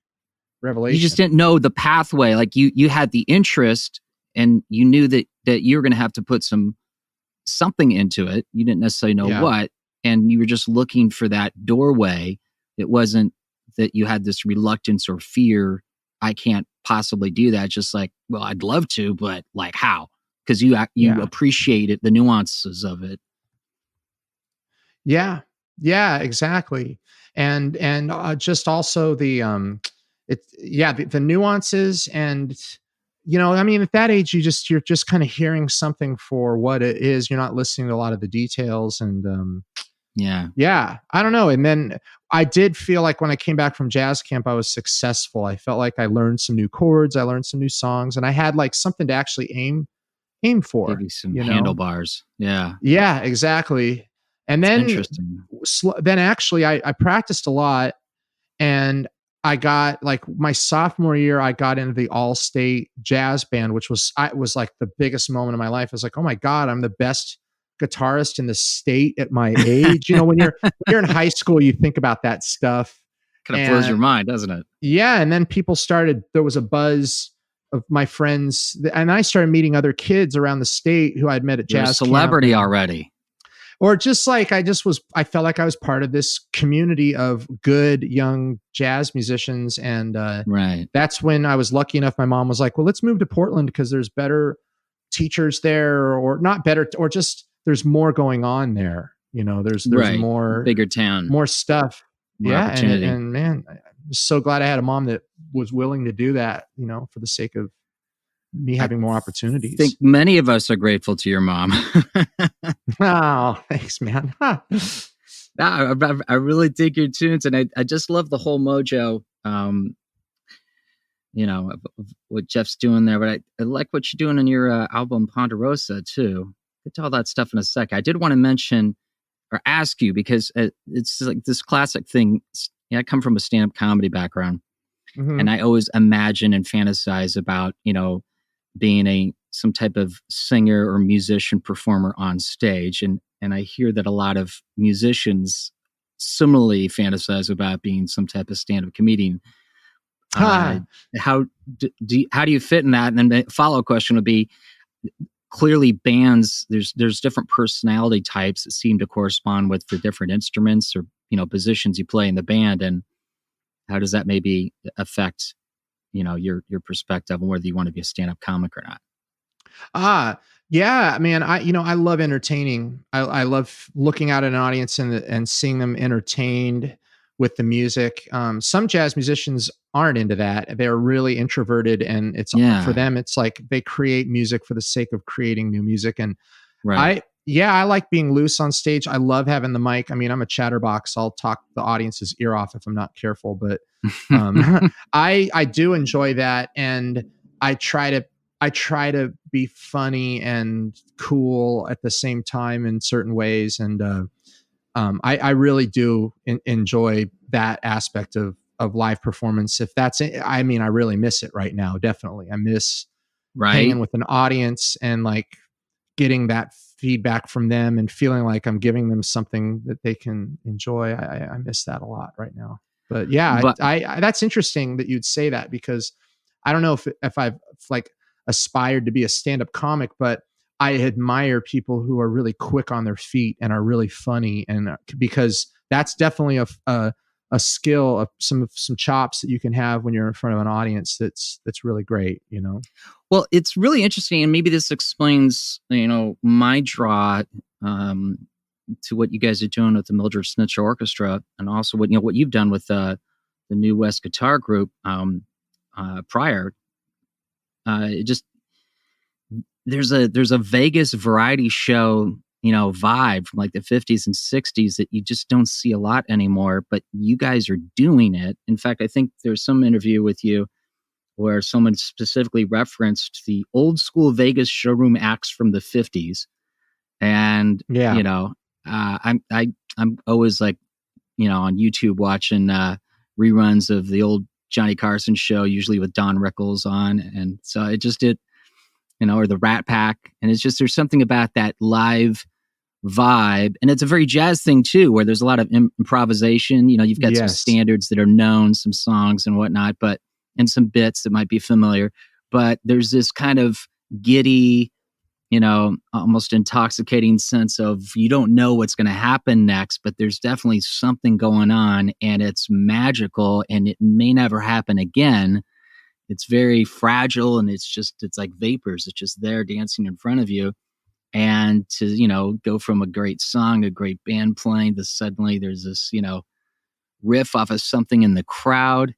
revelation. You just didn't know the pathway. Like you had the interest, and you knew that you were going to have to put something into it. You didn't necessarily know what, and you were just looking for that doorway. It wasn't that you had this reluctance or fear. I can't possibly do that. Just like, well, I'd love to, but like how? Because you appreciate it, the nuances of it. Yeah, exactly. And just also the the nuances, and at that age you're just kind of hearing something for what it is. You're not listening to a lot of the details, and I don't know. And then I did feel like when I came back from jazz camp, I was successful. I felt like I learned some new chords, I learned some new songs, and I had like something to actually aim for. Maybe some handlebars. Yeah. Yeah, exactly. And then, interesting. Then actually I practiced a lot, and I got like my sophomore year, I got into the all-state jazz band, which was like the biggest moment of my life. I was like, oh my God, I'm the best guitarist in the state at my age. When you're in high school, you think about that stuff. Kind of blows your mind, doesn't it? Yeah. And then there was a buzz of my friends, and I started meeting other kids around the state who I'd met at jazz camp. Celebrity already. Or just like I felt like I was part of this community of good young jazz musicians. And right. That's when I was lucky enough. My mom was like, well, let's move to Portland because there's better teachers there, or not better, or just there's more going on there. There's right. more bigger town, more stuff. More opportunity. And man, I'm so glad I had a mom that was willing to do that, for the sake of me having more opportunities. I think many of us are grateful to your mom. Oh, thanks, man. I really dig your tunes, and I just love the whole mojo, of what Jeff's doing there. But I like what you're doing on your album Ponderosa too. Get to all that stuff in a sec. I did want to mention or ask you, because it's like this classic thing. I come from a stand-up comedy background, and I always imagine and fantasize about, being some type of singer or musician performer on stage. And I hear that a lot of musicians similarly fantasize about being some type of stand-up comedian. How do you fit in that? And then the follow-up question would be, clearly bands, there's different personality types that seem to correspond with for different instruments or, positions you play in the band. And how does that maybe affect your perspective on whether you want to be a stand-up comic or not? Yeah, man. I love entertaining. I love looking out at an audience and seeing them entertained with the music. Some jazz musicians aren't into that. They're really introverted, and for them, it's like they create music for the sake of creating new music. And right. I like being loose on stage. I love having the mic. I mean, I'm a chatterbox. I'll talk the audience's ear off if I'm not careful, but I do enjoy that. And I try to be funny and cool at the same time in certain ways. And I really do enjoy that aspect of live performance. If that's it, I mean, I really miss it right now. Definitely. I miss hanging with an audience and like getting that feedback from them and feeling like I'm giving them something that they can enjoy. I miss that a lot right now. But yeah, I that's interesting that you'd say that, because I don't know if I've like aspired to be a stand-up comic, but I admire people who are really quick on their feet and are really funny, and because that's definitely a skill, of some chops that you can have when you're in front of an audience. That's really great, Well, it's really interesting, and maybe this explains, my draw to what you guys are doing with the Mildred Snitzer Orchestra, and also what you've done with the New West Guitar Group prior. It just there's a Vegas variety show, vibe from like the 50s and 60s that you just don't see a lot anymore, but you guys are doing it. In fact, I think there's some interview with you where someone specifically referenced the old school Vegas showroom acts from the 50s. And, I'm always like, on YouTube watching reruns of the old Johnny Carson show, usually with Don Rickles on. And so it just did, or the Rat Pack. And it's just, there's something about that live vibe. And it's a very jazz thing too, where there's a lot of improvisation. You've got some standards that are known, some songs and whatnot, and some bits that might be familiar. But there's this kind of giddy, almost intoxicating sense of you don't know what's going to happen next, but there's definitely something going on and it's magical and it may never happen again. It's very fragile and it's like vapors. It's just there dancing in front of you. And to, go from a great song, a great band playing to suddenly there's this, riff off of something in the crowd,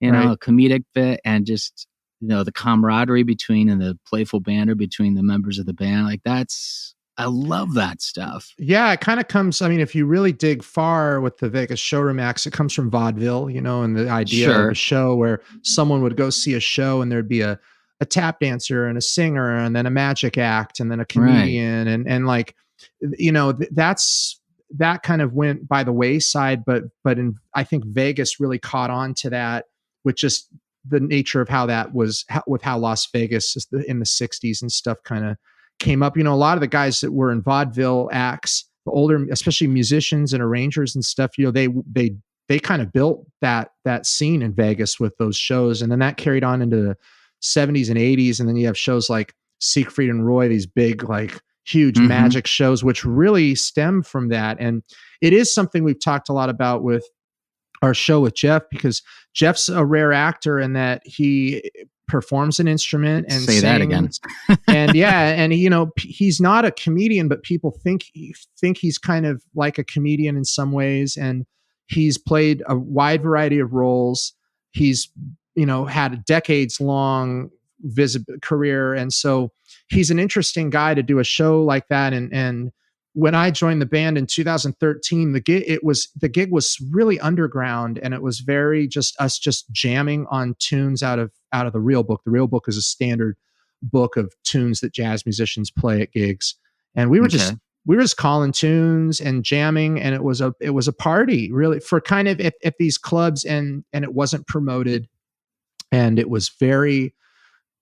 a comedic bit, and just, the camaraderie between and the playful banter between the members of the band. Like I love that stuff. Yeah, it kind of comes, if you really dig far with the Vegas showroom acts, it comes from vaudeville, and the idea of a show where someone would go see a show and there'd be a tap dancer and a singer and then a magic act and then a comedian. Right. And like, that kind of went by the wayside, but I think Vegas really caught on to that with just the nature of how that was with how Las Vegas in the 60s and stuff kind of came up. A lot of the guys that were in vaudeville acts, the older, especially musicians and arrangers and stuff, they kind of built that scene in Vegas with those shows. And then that carried on into the 70s and 80s. And then you have shows like Siegfried and Roy, these big, like huge magic shows, which really stem from that. And it is something we've talked a lot about with our show with Jeff, because Jeff's a rare actor in that he performs an instrument and say that again. And and he's not a comedian, but people think he's kind of like a comedian in some ways. And he's played a wide variety of roles. He's, had a decades long career. And so he's an interesting guy to do a show like that. And when I joined the band in 2013, the gig was really underground, and it was very just us jamming on tunes out of the real book. The real book is a standard book of tunes that jazz musicians play at gigs, and we were just calling tunes and jamming, and it was a party really for kind of at these clubs, and it wasn't promoted, and it was very,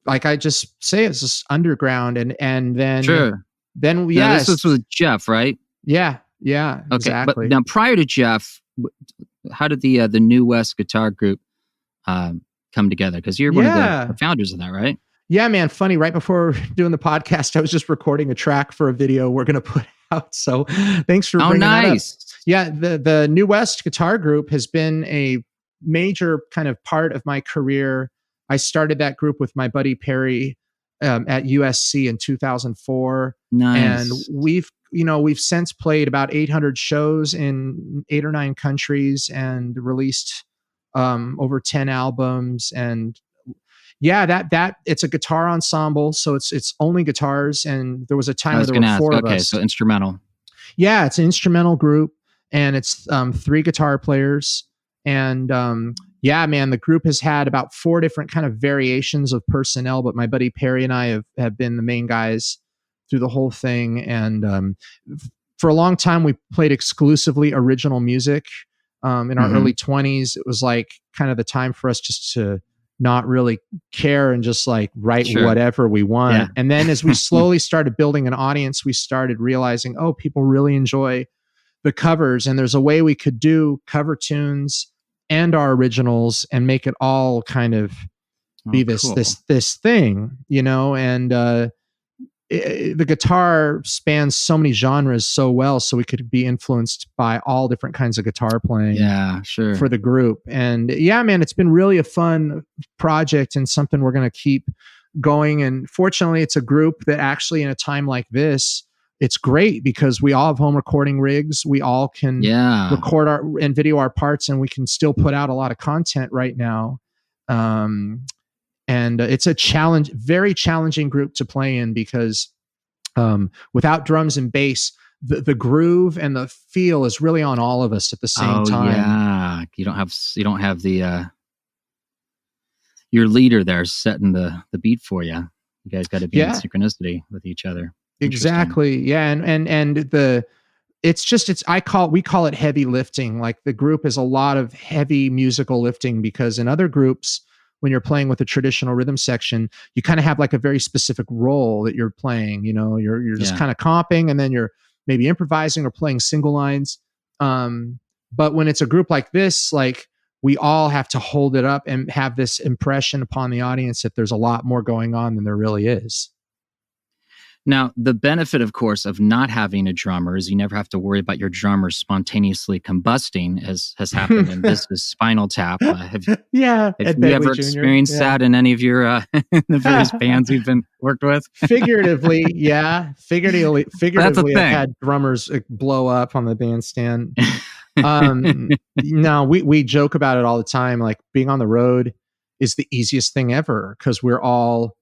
like I just say, it's just underground, and then sure. Then this was with Jeff, right? Yeah, okay, exactly. But now prior to Jeff, how did the New West guitar group come together? Because you're one of the founders of that, right? Yeah, man. Funny. Right before doing the podcast, I was just recording a track for a video we're going to put out. So thanks for bringing that up. Yeah, the New West guitar group has been a major kind of part of my career. I started that group with my buddy Perry at USC in 2004. Nice. And we've since played about 800 shows in 8 or 9 countries and released over 10 albums. And that it's a guitar ensemble, so it's only guitars. And there was a time where there were 4 of us. Okay, so instrumental. Yeah, it's an instrumental group, and it's 3 guitar players. And man, the group has had about 4 different kind of variations of personnel, but my buddy Perry and I have been the main guys through the whole thing. And for a long time, we played exclusively original music. In our early 20s, it was like kind of the time for us just to not really care and just like write whatever we want. Yeah. And then as we slowly started building an audience, we started realizing, people really enjoy the covers, and there's a way we could do cover tunes and our originals and make it all kind of be this thing, and the guitar spans so many genres so well, so we could be influenced by all different kinds of guitar playing for the group. And man, it's been really a fun project and something we're going to keep going. And fortunately, it's a group that actually in a time like this, it's great because we all have home recording rigs. We all can record and video our parts, and we can still put out a lot of content right now. And it's a challenge, very challenging group to play in because without drums and bass, the groove and the feel is really on all of us at the same time. Yeah, you don't have the your leader there setting the beat for you. You guys got to be in synchronicity with each other. Exactly. Yeah, and we call it heavy lifting. Like the group is a lot of heavy musical lifting because in other groups, when you're playing with a traditional rhythm section, you kind of have like a very specific role that you're playing. You know, you're just kind of comping, and then you're maybe improvising or playing single lines. But when it's a group like this, like we all have to hold it up and have this impression upon the audience that there's a lot more going on than there really is. Now, the benefit, of course, of not having a drummer is you never have to worry about your drummer spontaneously combusting, as has happened in This Is Spinal Tap. Have you ever experienced that in any of your the various bands you've been worked with? Figuratively, yeah. Figuratively, I've had drummers blow up on the bandstand. No, we joke about it all the time. Like being on the road is the easiest thing ever because we all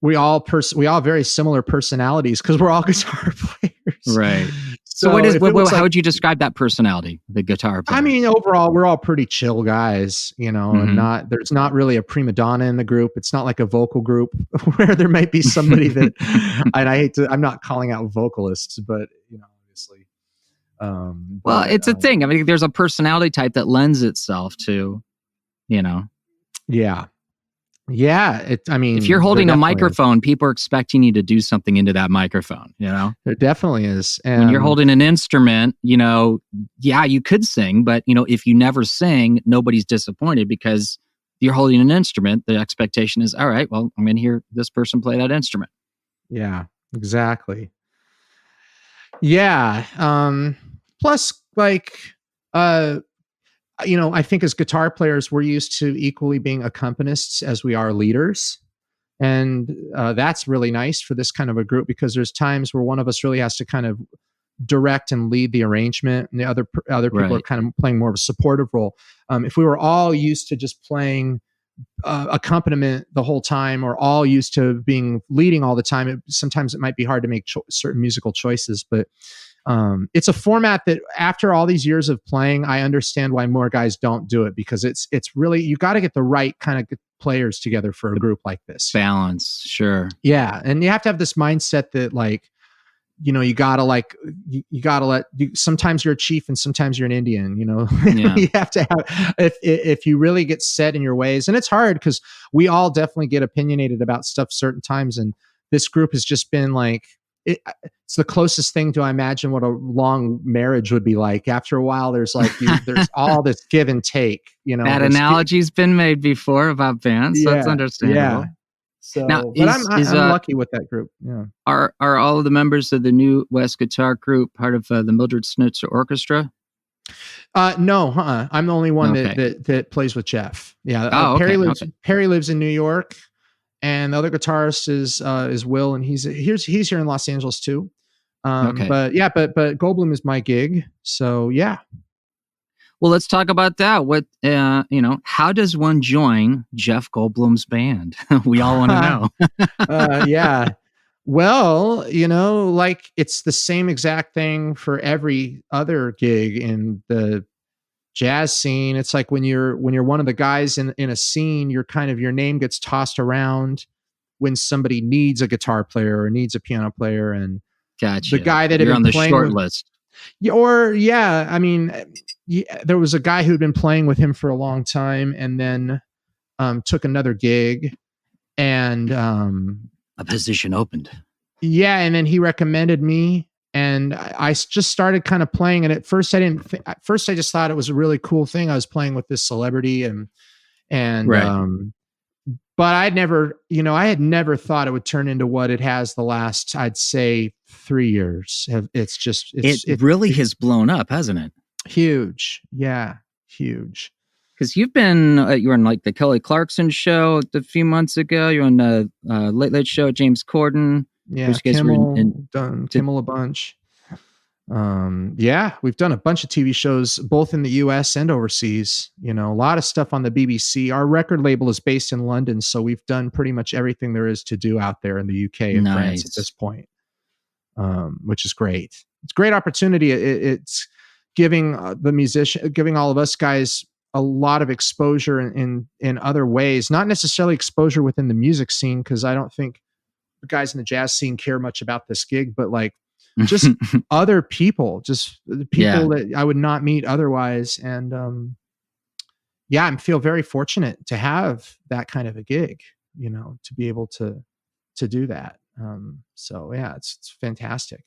have very similar personalities because we're all guitar players. Right. So how would you describe that personality, the guitar player? I mean, overall, we're all pretty chill guys, you know, and there's not really a prima donna in the group. It's not like a vocal group where there might be somebody that, and I'm not calling out vocalists, but, you know, obviously. It's a thing. I mean, there's a personality type that lends itself to, you know. Yeah. Yeah, if you're holding a microphone, people are expecting you to do something into that microphone, you know? There definitely is. And when you're holding an instrument, you know, yeah, you could sing, but, you know, if you never sing, nobody's disappointed because you're holding an instrument. The expectation is, all right, well, I'm going to hear this person play that instrument. Yeah, exactly. Yeah. Plus, like, you know, I think as guitar players, we're used to equally being accompanists as we are leaders. And that's really nice for this kind of a group because there's times where one of us really has to kind of direct and lead the arrangement and the other people are kind of playing more of a supportive role. If we were all used to just playing accompaniment the whole time or all used to being leading all the time, sometimes it might be hard to make certain musical choices, but it's a format that after all these years of playing, I understand why more guys don't do it because it's really, you got to get the right kind of players together for a group like this. Balance. Sure. Yeah. And you have to have this mindset that like, you know, you gotta sometimes you're a chief and sometimes you're an Indian, you know, you have to have, if you really get set in your ways, and it's hard because we all definitely get opinionated about stuff certain times. And this group has just been like, it's the closest thing to I imagine what a long marriage would be like. After a while, there's like there's all this give and take. You know, that analogy's been made before about bands. So that's understandable. Yeah. So, now, but I'm lucky with that group. Yeah. Are all of the members of the New West Guitar Group part of the Mildred Snitzer Orchestra? No, I'm the only one that plays with Jeff. Yeah. Perry lives in New York. And the other guitarist is Will, and he's here in Los Angeles too. But Goldblum is my gig. So yeah. Well, let's talk about that. What how does one join Jeff Goldblum's band? We all want to know. Yeah. Well, you know, like it's the same exact thing for every other gig in the jazz scene. It's like when you're one of the guys in a scene, your name gets tossed around when somebody needs a guitar player or needs a piano player, and gotcha. The guy that you're had been on the playing short list. I mean, there was a guy who'd been playing with him for a long time, and then took another gig, and a position opened. Yeah, and then he recommended me. And I just started kind of playing. And at first I just thought it was a really cool thing. I was playing with this celebrity but I had never thought it would turn into what it has the last, I'd say 3 years. It really has blown up, hasn't it? Huge. Yeah. Huge. Because you've been, you were on like the Kelly Clarkson show a few months ago. You're on the Late Late Show with James Corden. Yeah, Kimmel a bunch. Yeah, we've done a bunch of TV shows, both in the US and overseas, a lot of stuff on the BBC. Our record label is based in London, so we've done pretty much everything there is to do out there in the UK and France at this point, which is great. It's a great opportunity. It's giving giving all of us guys a lot of exposure in other ways, not necessarily exposure within the music scene, because I don't think the guys in the jazz scene care much about this gig, but like just other people, just the people that I would not meet otherwise. And I feel very fortunate to have that kind of a gig, to be able to do that. So yeah, it's fantastic.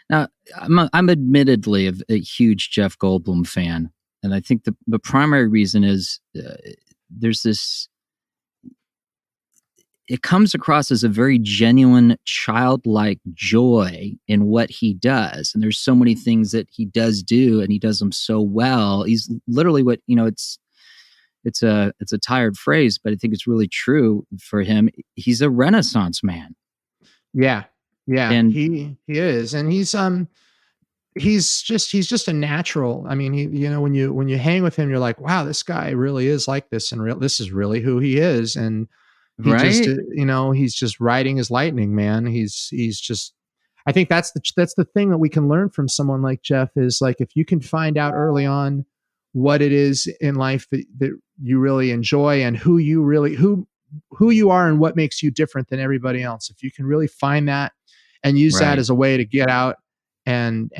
Now, I'm admittedly a huge Jeff Goldblum fan. And I think the primary reason is there's this, it comes across as a very genuine, childlike joy in what he does. And there's so many things that he does do, and he does them so well. He's literally what, it's a tired phrase, but I think it's really true for him. He's a Renaissance man. Yeah. Yeah. And he is. And he's just a natural. I mean, when you hang with him, you're like, wow, this guy really is like this, and this is really who he is. And he just, he's just riding his lightning, man. He's just, I think that's the thing that we can learn from someone like Jeff is like, if you can find out early on what it is in life that you really enjoy and who you are and what makes you different than everybody else. If you can really find that and use that as a way to get out and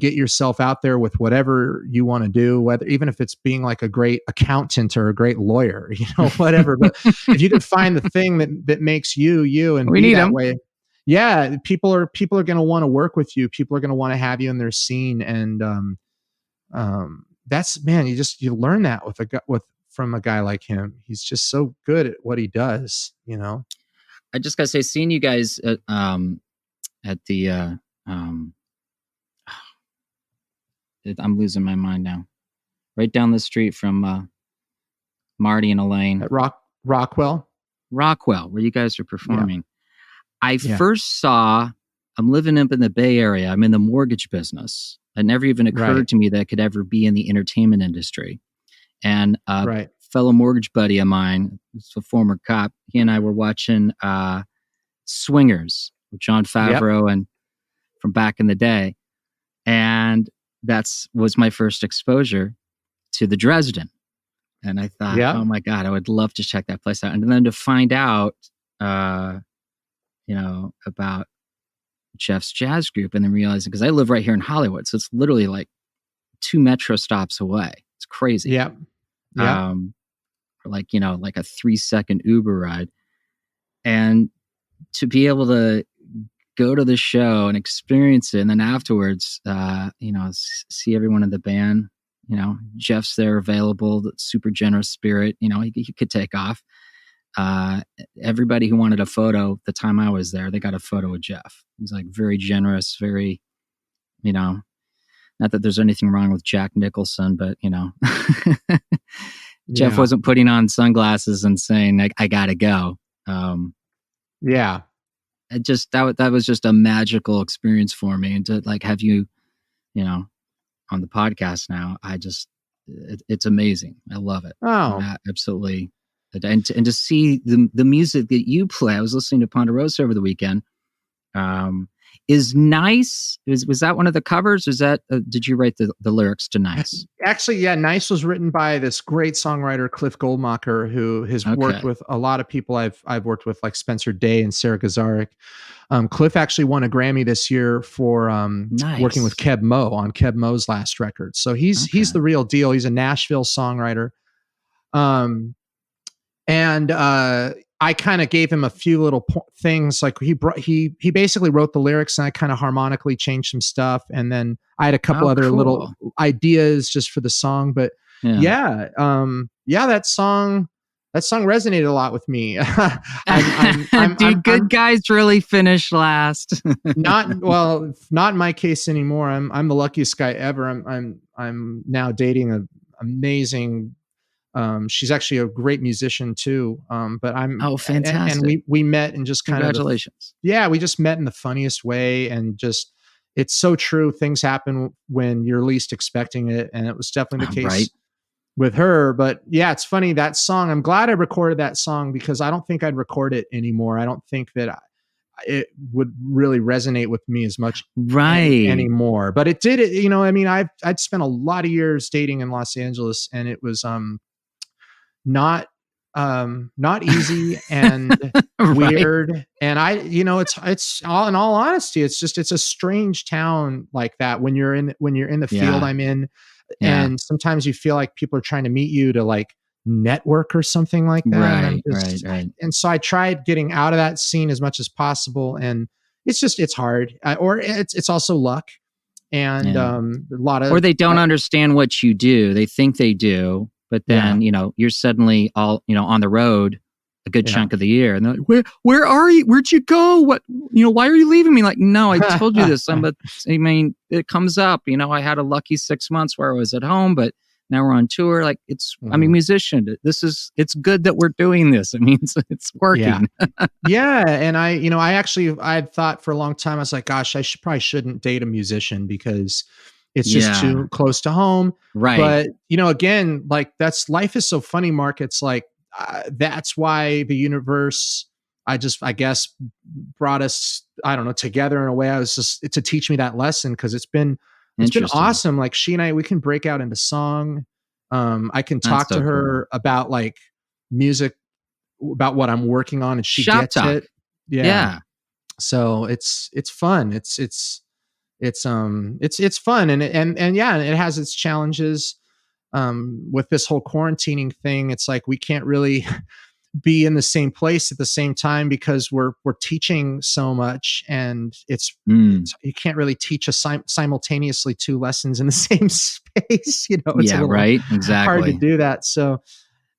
get yourself out there with whatever you want to do, even if it's being like a great accountant or a great lawyer, whatever. But if you can find the thing that makes you and we be need that them. way, yeah, people are going to want to work with you. People are going to want to have you in their scene. And that's, man, you learn that from a guy like him. He's just so good at what he does, I just gotta say, seeing you guys at the I'm losing my mind now. Right down the street from Marty and Elaine. At Rockwell, where you guys are performing. I first saw, I'm living up in the Bay Area. I'm in the mortgage business. It never even occurred to me that I could ever be in the entertainment industry. And fellow mortgage buddy of mine, who's a former cop, he and I were watching Swingers with Jon Favreau and from back in the day. And was my first exposure to the Dresden. And I thought, oh my God, I would love to check that place out. And then to find out, about Jeff's jazz group, and then realizing, because I live right here in Hollywood, so it's literally like 2 metro stops away. It's crazy. Yeah. Like a 3-second Uber ride. And to be able to go to the show and experience it, and then afterwards, see everyone in the band. Jeff's there, available, super generous spirit. He could take off. Everybody who wanted a photo, the time I was there, they got a photo with Jeff. He's like very generous, very, not that there's anything wrong with Jack Nicholson, but Jeff wasn't putting on sunglasses and saying, I gotta go. It just, that was just a magical experience for me. And to like have you, on the podcast now, it's amazing. I love it. Oh, absolutely. And to see the music that you play, I was listening to Ponderosa over the weekend, is Nice. Was that one of the covers? Is that, did you write the lyrics to Nice? Actually, yeah. Nice was written by this great songwriter, Cliff Goldmacher, who has worked with a lot of people I've worked with, like Spencer Day and Sarah Gazarek. Cliff actually won a Grammy this year for working with Keb Mo on Keb Mo's last record. So he's the real deal. He's a Nashville songwriter. And I kind of gave him a few little things. Like he basically wrote the lyrics, and I kind of harmonically changed some stuff. And then I had a couple other little ideas just for the song. But that song resonated a lot with me. Good guys really finish last. Not in my case anymore. I'm the luckiest guy ever. I'm now dating an amazing She's actually a great musician too. But fantastic. And we met and just kind Congratulations. we just met in the funniest way, and just, it's so true. Things happen when you're least expecting it. And it was definitely the case with her. But yeah, it's funny, that song, I'm glad I recorded that song, because I don't think I'd record it anymore. I don't think that it would really resonate with me as much anymore. But it did, I'd spent a lot of years dating in Los Angeles, and it was not easy and weird. And it's all, in all honesty, it's a strange town like that when you're in the field I'm in. Yeah. And sometimes you feel like people are trying to meet you to like network or something like that. Right. And so I tried getting out of that scene as much as possible. And it's hard, or it's also luck. And a lot of, or they don't understand what you do. They think they do, but then, you're suddenly all, on the road a good chunk of the year. And they're like, where are you? Where'd you go? What, why are you leaving me? Like, no, I told you this. It comes up, I had a lucky 6 months where I was at home, but now we're on tour. Like I'm a musician. It's good that we're doing this. It means it's working. Yeah. And I thought for a long time, I was like, gosh, I probably shouldn't date a musician because it's just too close to home. Right. But, again, like life is so funny, Mark. It's like, that's why the universe, I guess, brought us, together in a way. I was just to teach me that lesson, because it's been awesome. Like she and I, we can break out into song. I can talk to her about like music, about what I'm working on, and she gets it. Yeah. So it's fun. It's fun, and it has its challenges. With this whole quarantining thing, it's like we can't really be in the same place at the same time, because we're teaching so much, and you can't really teach simultaneously 2 lessons in the same space. It's a little hard to do that. So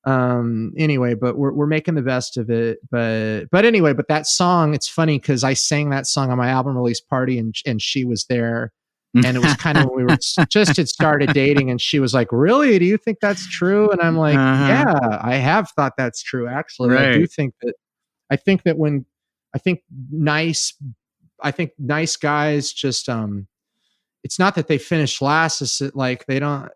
anyway, but we're making the best of it. But anyway, but that song, it's funny because I sang that song on my album release party, and she was there. And it was kind of when we were just had started dating, and she was like, "Really? Do you think that's true?" And I'm like, "Yeah, I have thought that's true. Actually, I do think that. I think nice guys just it's not that they finish last. It's that, like, they don't.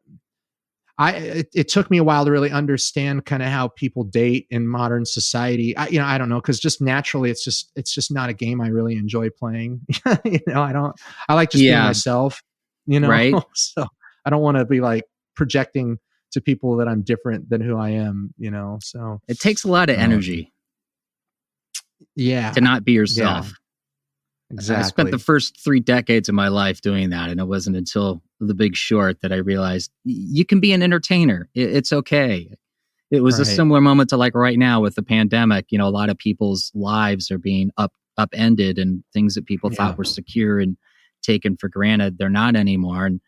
It took me a while to really understand kind of how people date in modern society. I don't know, because just naturally, it's just not a game I really enjoy playing. I like just being myself, right? So I don't want to be like projecting to people that I'm different than who I am, so it takes a lot of energy. To not be yourself. Yeah. Exactly. I spent the first 3 decades of my life doing that, and it wasn't until The Big Short that I realized you can be an entertainer. It's okay. It was a similar moment to like right now with the pandemic. A lot of people's lives are being upended, and things that people thought were secure and taken for granted, they're not anymore. And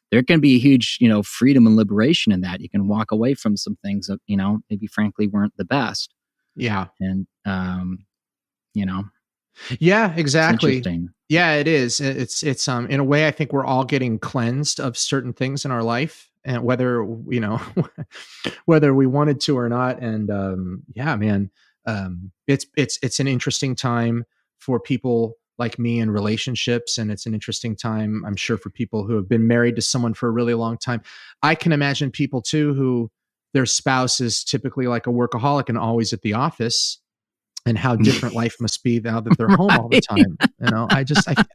there can be a huge, freedom and liberation in that. You can walk away from some things that, maybe frankly weren't the best. Yeah. And, Yeah, exactly. Yeah, it is. It's in a way, I think we're all getting cleansed of certain things in our life, and whether we wanted to or not. And man, it's an interesting time for people like me in relationships, and it's an interesting time, I'm sure, for people who have been married to someone for a really long time. I can imagine people too who their spouse is typically like a workaholic and always at the office, and how different life must be now that they're home all the time.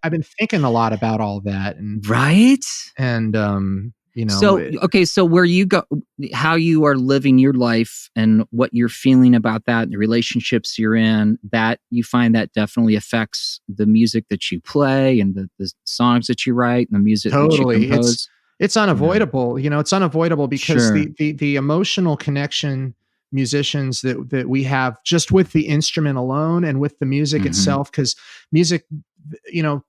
I've been thinking a lot about all that, and So where you go, how you are living your life and what you're feeling about that, the relationships you're in, that you find that definitely affects the music that you play and the songs that you write and the music that you compose. It's unavoidable. It's unavoidable because the emotional connection musicians that we have just with the instrument alone and with the music itself, because music,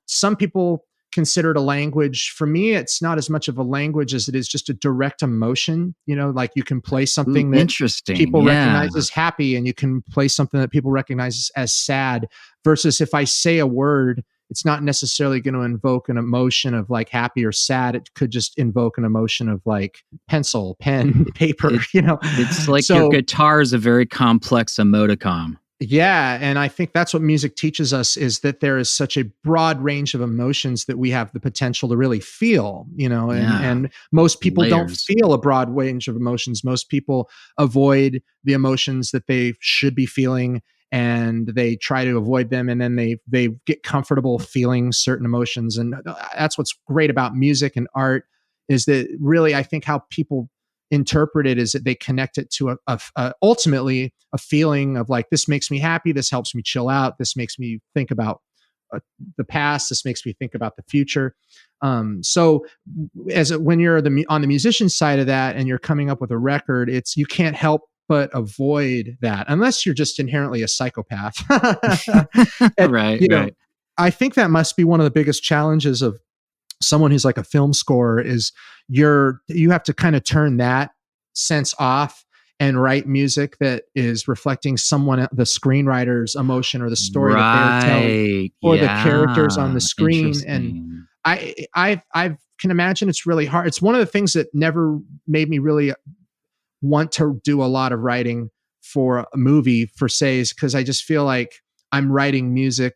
some people consider it a language. For me, it's not as much of a language as it is just a direct emotion. Like you can play something that people recognize as happy, and you can play something that people recognize as sad, versus if I say a word, it's not necessarily going to invoke an emotion of like happy or sad. It could just invoke an emotion of like pencil, pen, paper, It's like your guitar is a very complex emoticon. Yeah. And I think that's what music teaches us, is that there is such a broad range of emotions that we have the potential to really feel, and most people don't feel a broad range of emotions. Most people avoid the emotions that they should be feeling, and they try to avoid them. And then they get comfortable feeling certain emotions. And that's what's great about music and art, is that really, I think how people interpret it is that they connect it to ultimately a feeling of like, this makes me happy, this helps me chill out, this makes me think about the past, this makes me think about the future. So when you're on the musician side of that and you're coming up with a record, you can't help but avoid that, unless you're just inherently a psychopath. Right. I think that must be one of the biggest challenges of someone who's like a film scorer, is you have to kind of turn that sense off and write music that is reflecting the screenwriter's emotion or the story that they're telling, or the characters on the screen. And I can imagine it's really hard. It's one of the things that never made me really want to do a lot of writing for a movie per se, is because I just feel like I'm writing music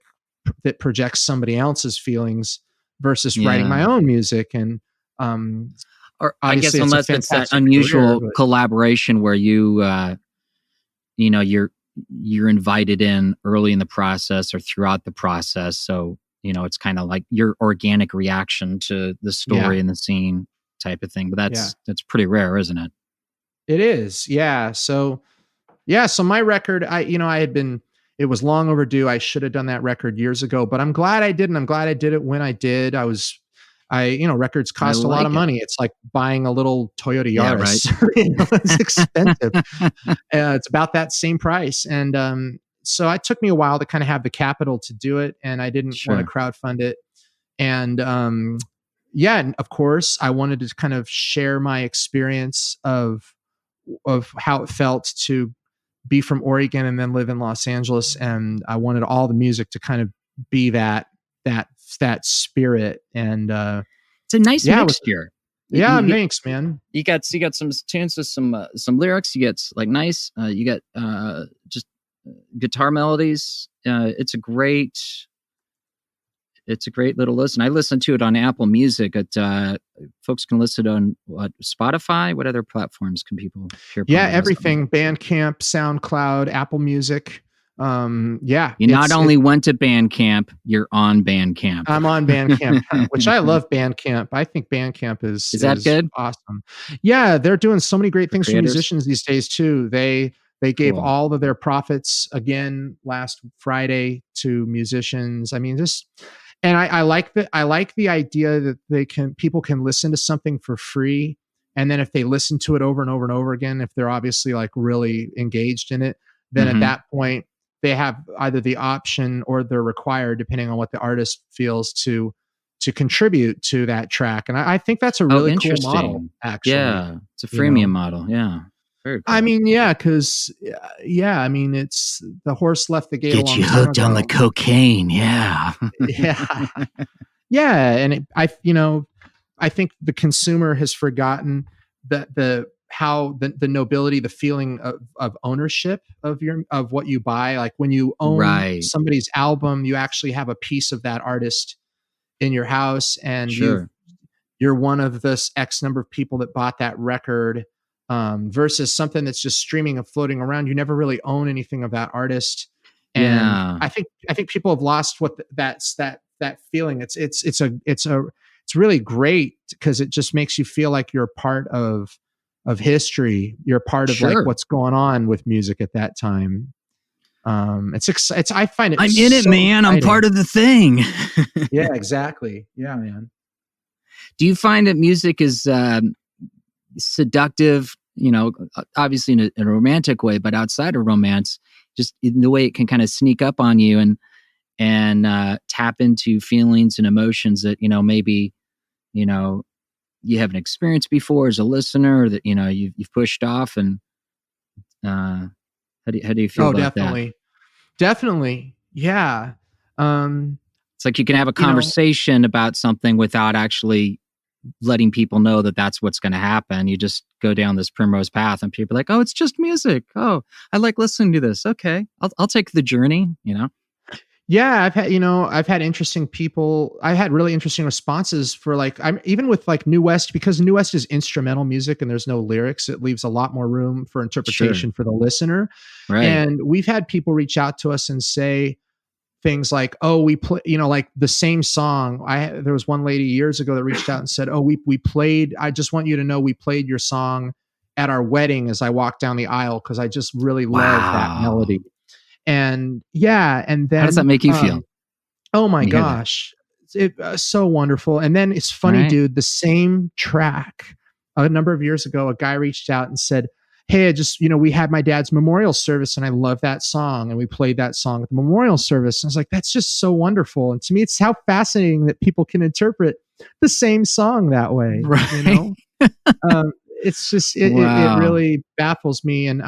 that projects somebody else's feelings versus writing my own music. And or I guess unless it's that unusual collaboration where you're invited in early in the process or throughout the process. So, it's kind of like your organic reaction to the story and the scene type of thing. But that's pretty rare, isn't it? It is. Yeah. So my record, it was long overdue. I should have done that record years ago, but I'm glad I didn't. I'm glad I did it when I did. Records cost a lot of money. It's like buying a little Toyota Yaris. Yeah, right. It's expensive. It's about that same price. And so it took me a while to kind of have the capital to do it, and I didn't want to crowdfund it. And and of course, I wanted to kind of share my experience of how it felt to be from Oregon and then live in Los Angeles. And I wanted all the music to kind of be that spirit. And it's a nice mixture. Thanks, man. You got some tunes with some lyrics. You get like nice. You get just guitar melodies. It's a great little listen. I listen to it on Apple Music. Folks can listen on Spotify. What other platforms can people hear? Everything. Bandcamp, SoundCloud, Apple Music. You not only went to Bandcamp, you're on Bandcamp. I'm on Bandcamp, which I love Bandcamp. I think Bandcamp is that good? Awesome. Yeah, they're doing so many great things for musicians these days too. They gave all of their profits again last Friday to musicians. I mean, and I like the idea that people can listen to something for free. And then if they listen to it over and over and over again, if they're obviously like really engaged in it, then at that point they have either the option or they're required, depending on what the artist feels, to contribute to that track. And I think that's a really cool model, actually. Yeah. It's a freemium model. Yeah. Very cool. I mean, because it's the horse left the gate. Get you hooked on the cocaine. Yeah. Yeah. And I think the consumer has forgotten that the nobility, the feeling of ownership of what you buy. Like when you own somebody's album, you actually have a piece of that artist in your house, and you're one of this X number of people that bought that record. Versus something that's just streaming and floating around. You never really own anything of that artist. And I think people have lost what that feeling. It's really great because it just makes you feel like you're a part of history. You're a part of like what's going on with music at that time. I find it. I'm in it, man. Exciting. I'm part of the thing. Yeah, exactly. Yeah, man. Do you find that music is seductive, obviously in a romantic way, but outside of romance, just in the way it can kind of sneak up on you and tap into feelings and emotions that, maybe, you haven't experienced before as a listener, or that, you've pushed off. And how do you feel about that? Definitely. Yeah. It's like you can have a conversation about something without actually letting people know that that's what's going to happen. You just go down this primrose path and people are like, oh, it's just music. Oh, I like listening to this. Okay. I'll take the journey, Yeah, I've had interesting people. I had really interesting responses for even with New West, because New West is instrumental music and there's no lyrics. It leaves a lot more room for interpretation for the listener. Right. And we've had people reach out to us and say things like, oh, we play, like the same song. There was one lady years ago that reached out and said, oh, we played, I just want you to know we played your song at our wedding as I walked down the aisle because I just really love that melody. And and then how does that make you feel? Oh my gosh, it's so wonderful. And then it's funny, dude, the same track a number of years ago, a guy reached out and said, hey, I just, we had my dad's memorial service and I love that song. And we played that song at the memorial service. And I was like, that's just so wonderful. And to me, it's how fascinating that people can interpret the same song that way. Right. It's just, it really baffles me. And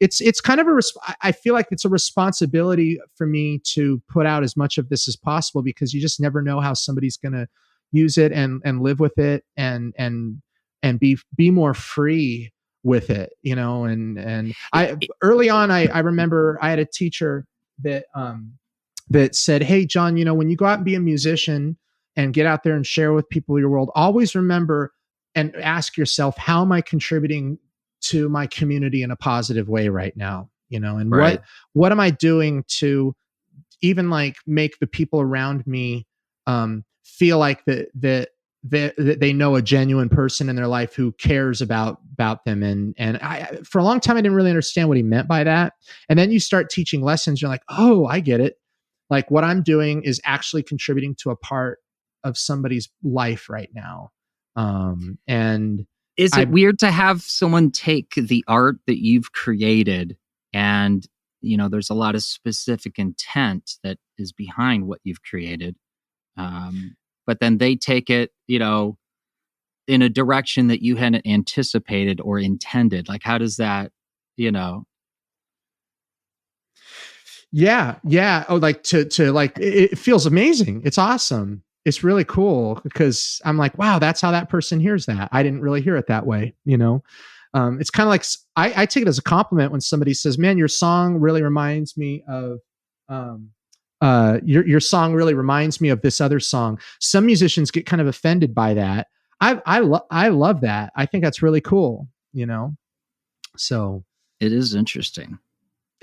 it's kind of I feel like it's a responsibility for me to put out as much of this as possible, because you just never know how somebody's going to use it and live with it and be more free with it, and I early on, I remember I had a teacher that said, hey, John, when you go out and be a musician and get out there and share with people your world, always remember and ask yourself, how am I contributing to my community in a positive way right now? And what am I doing to even make the people around me feel like that they know a genuine person in their life who cares about them. And I, for a long time, I didn't really understand what he meant by that. And then you start teaching lessons. You're like, oh, I get it. Like what I'm doing is actually contributing to a part of somebody's life right now. And is it weird to have someone take the art that you've created and, there's a lot of specific intent that is behind what you've created. But then they take it, in a direction that you hadn't anticipated or intended. Like, how does that, Yeah. Oh, it feels amazing. It's awesome. It's really cool because I'm like, wow, that's how that person hears that. I didn't really hear it that way. It's kind of like, I take it as a compliment when somebody says, man, your song really reminds me of, your song really reminds me of this other song. Some musicians get kind of offended by that. I love that. I think that's really cool, so it is interesting.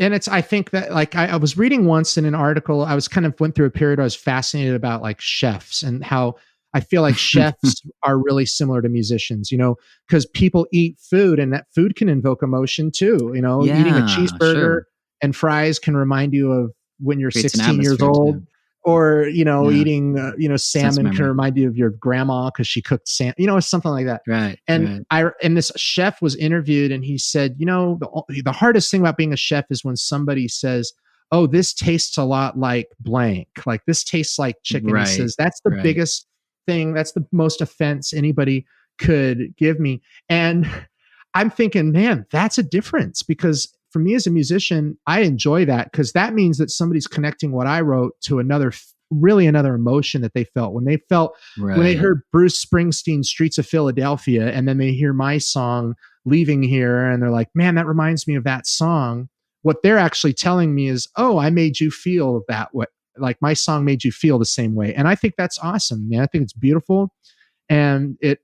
And I think that I was reading once in an article, I was went through a period where I was fascinated about chefs and how I feel like chefs are really similar to musicians, because people eat food and that food can invoke emotion too. Eating a cheeseburger and fries can remind you of when you're 16 years old, too. Or, eating, salmon can remind you of your grandma because she cooked salmon, something like that. Right. And and this chef was interviewed and he said, the hardest thing about being a chef is when somebody says, oh, this tastes a lot like blank, like this tastes like chicken. Right. He says, that's the biggest thing. That's the most offense anybody could give me. And I'm thinking, man, that's a difference, because for me as a musician, I enjoy that because that means that somebody's connecting what I wrote to another emotion that they felt when they heard Bruce Springsteen's Streets of Philadelphia, and then they hear my song Leaving Here and they're like, man, that reminds me of that song. What they're actually telling me is, oh, I made you feel that way. Like my song made you feel the same way. And I think that's awesome, man. I think it's beautiful. And it,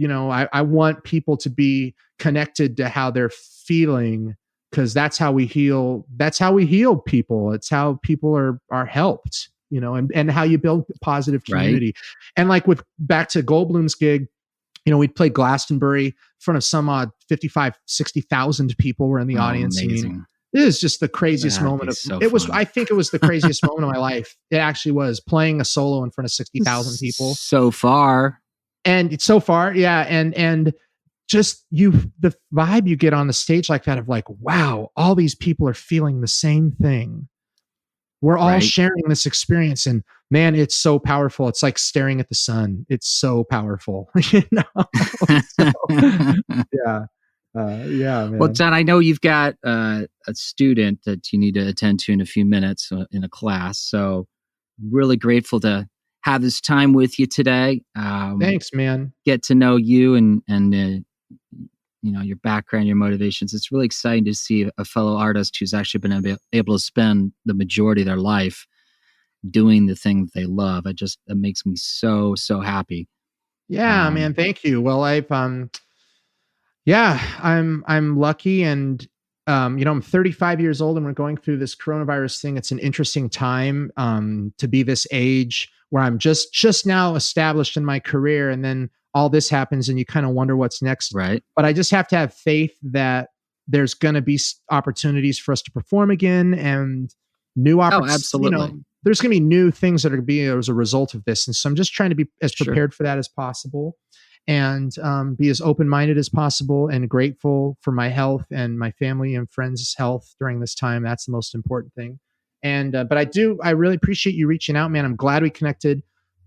I want people to be connected to how they're feeling, because that's how we heal. That's how we heal people. It's how people are helped, and how you build positive community. Right. And back to Goldblum's gig, we'd play Glastonbury in front of some odd 55, 60,000 people were in the audience. Amazing. I mean, it is just the craziest moment I think it was the craziest moment of my life. It actually was, playing a solo in front of 60,000 people. So far. And it's so far. Yeah. And just the vibe you get on the stage like that of wow, all these people are feeling the same thing. We're all sharing this experience, and man, it's so powerful. It's like staring at the sun. It's so powerful, So, yeah. Man. Well, John, I know you've got a student that you need to attend to in a few minutes in a class. So really grateful to have this time with you today. Thanks, man. Get to know you and your background, your motivations. It's really exciting to see a fellow artist who's actually been able to spend the majority of their life doing the thing that they love. It makes me so, so happy. Yeah, man. Thank you. Well, I'm lucky, and I'm 35 years old, and we're going through this coronavirus thing. It's an interesting time to be this age where I'm just now established in my career, and then all this happens, and you kind of wonder what's next. Right. But I just have to have faith that there's going to be opportunities for us to perform again, and new opportunities. Oh, absolutely. There's going to be new things that are going to be as a result of this. And so I'm just trying to be as prepared for that as possible, and be as open-minded as possible, and grateful for my health and my family and friends' health during this time. That's the most important thing. And, but I really appreciate you reaching out, man. I'm glad we connected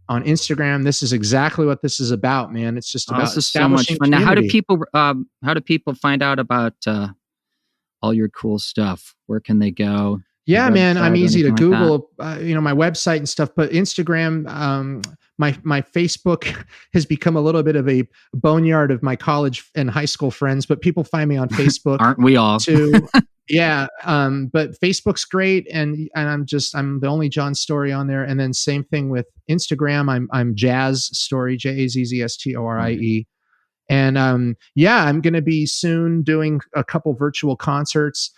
on Instagram. This is exactly what this is about, man. It's just about this is so much fun. Now, how do people find out about all your cool stuff? Where can they go? Yeah, man, I'm easy to Google, like my website and stuff, but Instagram, my Facebook has become a little bit of a boneyard of my college and high school friends, but people find me on Facebook. Aren't we all? Too. Yeah. But Facebook's great. And I'm the only John Storie on there. And then same thing with Instagram. I'm Jazz Storie, JAZZSTORIE. And I'm going to be soon doing a couple virtual concerts.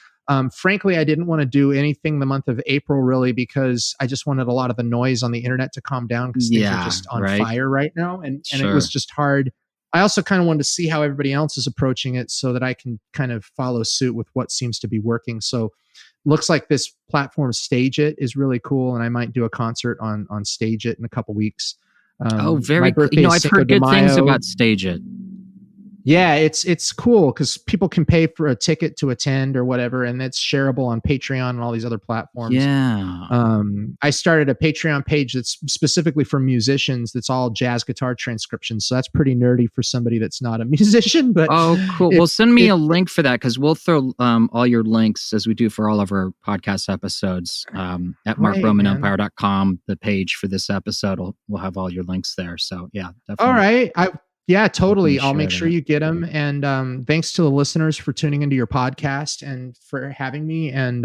Frankly, I didn't want to do anything the month of April, really, because I just wanted a lot of the noise on the internet to calm down, because things are just on fire right now. And it was just hard. I also kind of wanted to see how everybody else is approaching it, so that I can kind of follow suit with what seems to be working. So looks like this platform Stage It is really cool. And I might do a concert on Stage It in a couple weeks. Very cool. I've heard good things about Stage It. Yeah, it's cool because people can pay for a ticket to attend or whatever, and it's shareable on Patreon and all these other platforms. Yeah. I started a Patreon page that's specifically for musicians. That's all jazz guitar transcriptions. So that's pretty nerdy for somebody that's not a musician. But cool. Well, send me a link for that, because we'll throw all your links, as we do for all of our podcast episodes, at markromanempire.com. The page for this episode will have all your links there. So yeah, definitely. All right. Yeah, totally. I'll make sure you get them. And thanks to the listeners for tuning into your podcast and for having me. And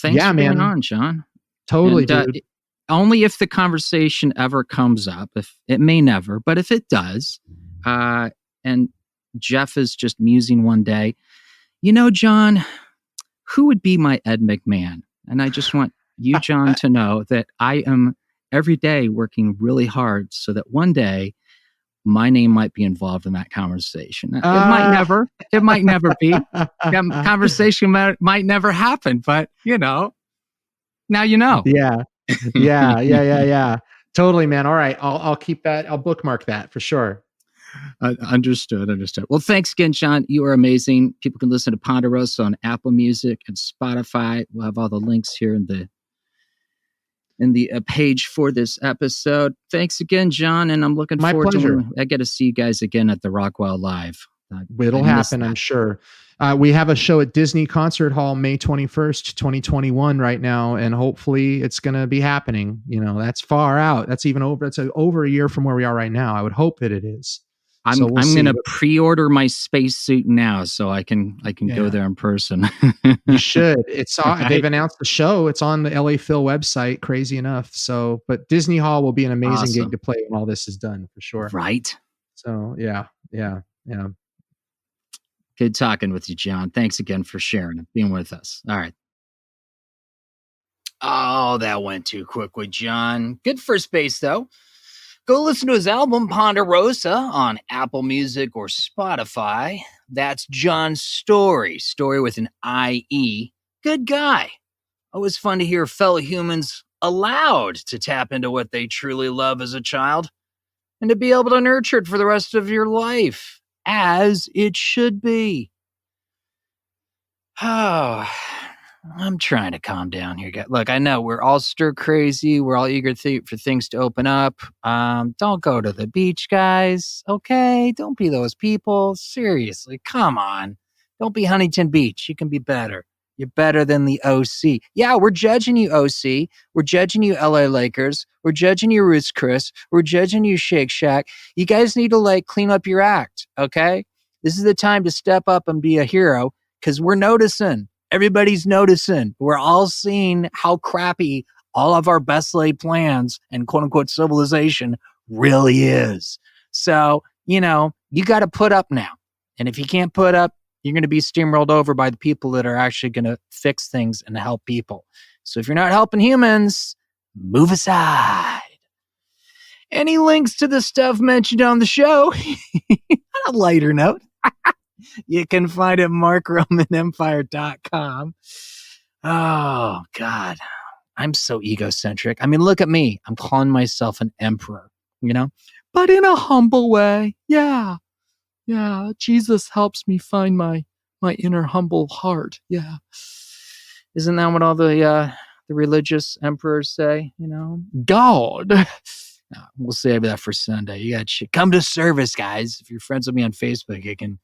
thanks for being on, John. Totally, dude. Only if the conversation ever comes up. If it may never, but if it does, and Jeff is just musing one day, John, who would be my Ed McMahon? And I just want you, John, to know that I am every day working really hard so that one day my name might be involved in that conversation. It might never be. That conversation might never happen, but now you know. Yeah. Totally, man. All right. I'll keep that. I'll bookmark that for sure. Understood. Well, thanks again, John. You are amazing. People can listen to Ponderosa on Apple Music and Spotify. We'll have all the links here in the page for this episode. Thanks again, John, and I'm looking forward to when I get to see you guys again at the Rockwell Live. It'll happen, I'm sure. We have a show at Disney Concert Hall May 21st, 2021 right now, and hopefully it's going to be happening. That's far out. That's over a year from where we are right now. I would hope that it is. I'm going to pre-order my spacesuit now so I can go there in person. You should. They've announced the show. It's on the LA Phil website, crazy enough. So, but Disney Hall will be an amazing gig to play when all this is done, for sure. Right. So, yeah. Good talking with you, John. Thanks again for sharing and being with us. All right. Oh, that went too quick with John. Good first base, though. Go listen to his album, Ponderosa, on Apple Music or Spotify. That's John Storie. Storie with an I-E. Good guy. Always fun to hear fellow humans allowed to tap into what they truly love as a child and to be able to nurture it for the rest of your life, as it should be. Oh, I'm trying to calm down here. Look, I know we're all stir crazy. We're all eager for things to open up. Don't go to the beach, guys. Okay? Don't be those people. Seriously, come on. Don't be Huntington Beach. You can be better. You're better than the OC. Yeah, we're judging you, OC. We're judging you, LA Lakers. We're judging you, Roots Chris. We're judging you, Shake Shack. You guys need to clean up your act, okay? This is the time to step up and be a hero because we're noticing. Everybody's noticing. We're all seeing how crappy all of our best laid plans and quote unquote civilization really is. So, you got to put up now. And if you can't put up, you're going to be steamrolled over by the people that are actually going to fix things and help people. So if you're not helping humans, move aside. Any links to the stuff mentioned on the show? On a lighter note, you can find it at markromanempire.com. Oh, God. I'm so egocentric. I mean, look at me. I'm calling myself an emperor, but in a humble way. Yeah. Yeah. Jesus helps me find my inner humble heart. Yeah. Isn't that what all the religious emperors say? God. We'll save that for Sunday. You got shit. Come to service, guys. If you're friends with me on Facebook, you can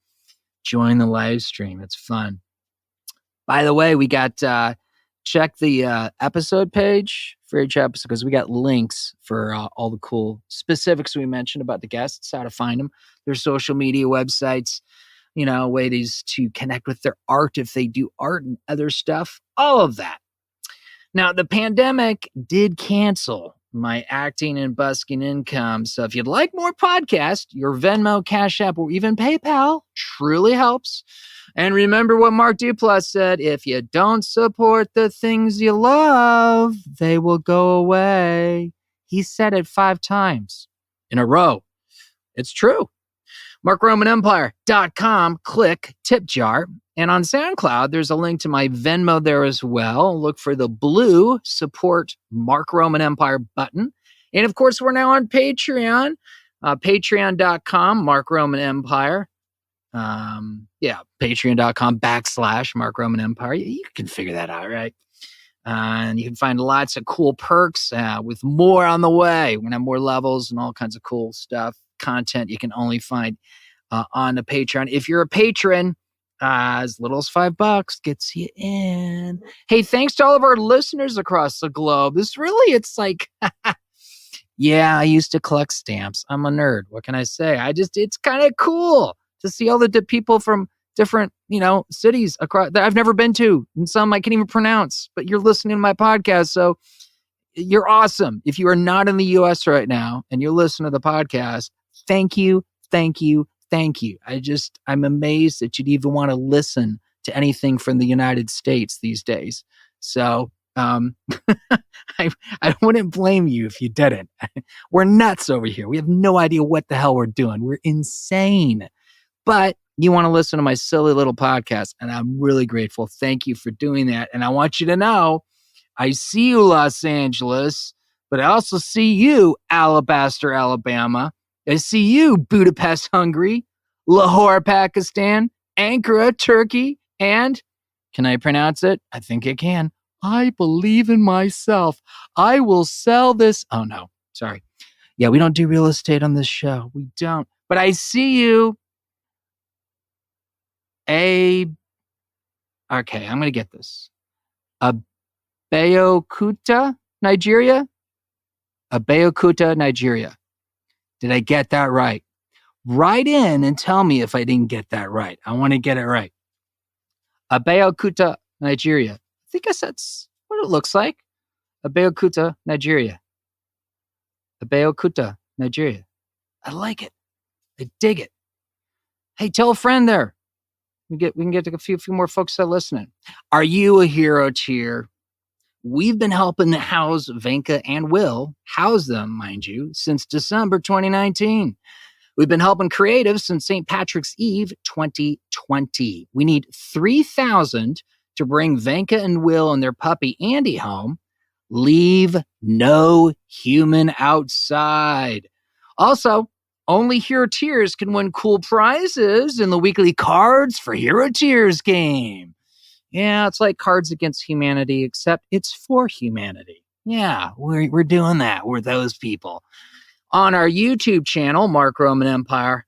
join the live stream. It's fun. By the way, we got check the episode page for each episode because we got links for all the cool specifics we mentioned about the guests, how to find them, their social media websites, ways to connect with their art if they do art and other stuff, all of that. Now, the pandemic did cancel my acting and busking income. So if you'd like more podcasts, your Venmo, Cash App, or even PayPal truly helps. And remember what Mark Duplass said, if you don't support the things you love, they will go away. He said it 5 times in a row. It's true. MarkRomanEmpire.com, click tip jar. And on SoundCloud, there's a link to my Venmo there as well. Look for the blue support Mark Roman Empire button. And of course, we're now on Patreon, patreon.com, Mark Roman Empire. Patreon.com/ Mark Roman Empire. You can figure that out, right? And you can find lots of cool perks with more on the way. We're going to have more levels and all kinds of cool stuff, content you can only find on the Patreon. If you're a patron, as little as $5 gets you in. Hey, thanks to all of our listeners across the globe. It's like, yeah, I used to collect stamps. I'm a nerd. What can I say? It's kind of cool to see all the people from different, cities across that I've never been to, and some I can't even pronounce, but you're listening to my podcast. So you're awesome. If you are not in the US right now and you're listening to the podcast, thank you. Thank you. Thank you. I'm amazed that you'd even want to listen to anything from the United States these days. So I wouldn't blame you if you didn't. We're nuts over here. We have no idea what the hell we're doing. We're insane. But you want to listen to my silly little podcast, and I'm really grateful. Thank you for doing that. And I want you to know, I see you, Los Angeles, but I also see you, Alabaster, Alabama. I see you, Budapest, Hungary, Lahore, Pakistan, Ankara, Turkey, and, can I pronounce it? I think I can. I believe in myself. I will sell this. Oh, no. Sorry. Yeah, we don't do real estate on this show. We don't. But I see you. Okay, I'm going to get this. Abeokuta, Nigeria? Abeokuta, Nigeria. Did I get that right? Write in and tell me if I didn't get that right. I want to get it right. Abeokuta, Nigeria. I think that's what it looks like. Abeokuta, Nigeria. Abeokuta, Nigeria. I like it. I dig it. Hey, tell a friend there. We can get to a few more folks that are listening. Are you a hero tier? We've been helping to house Venka and Will, house them, mind you, since December 2019. We've been helping creatives since St. Patrick's Eve 2020. We need 3,000 to bring Venka and Will and their puppy Andy home. Leave no human outside. Also, only Hero Tiers can win cool prizes in the weekly Cards for Hero Tiers game. Yeah, it's like Cards Against Humanity, except it's for humanity. Yeah, we're doing that. We're those people. On our YouTube channel, Mark Roman Empire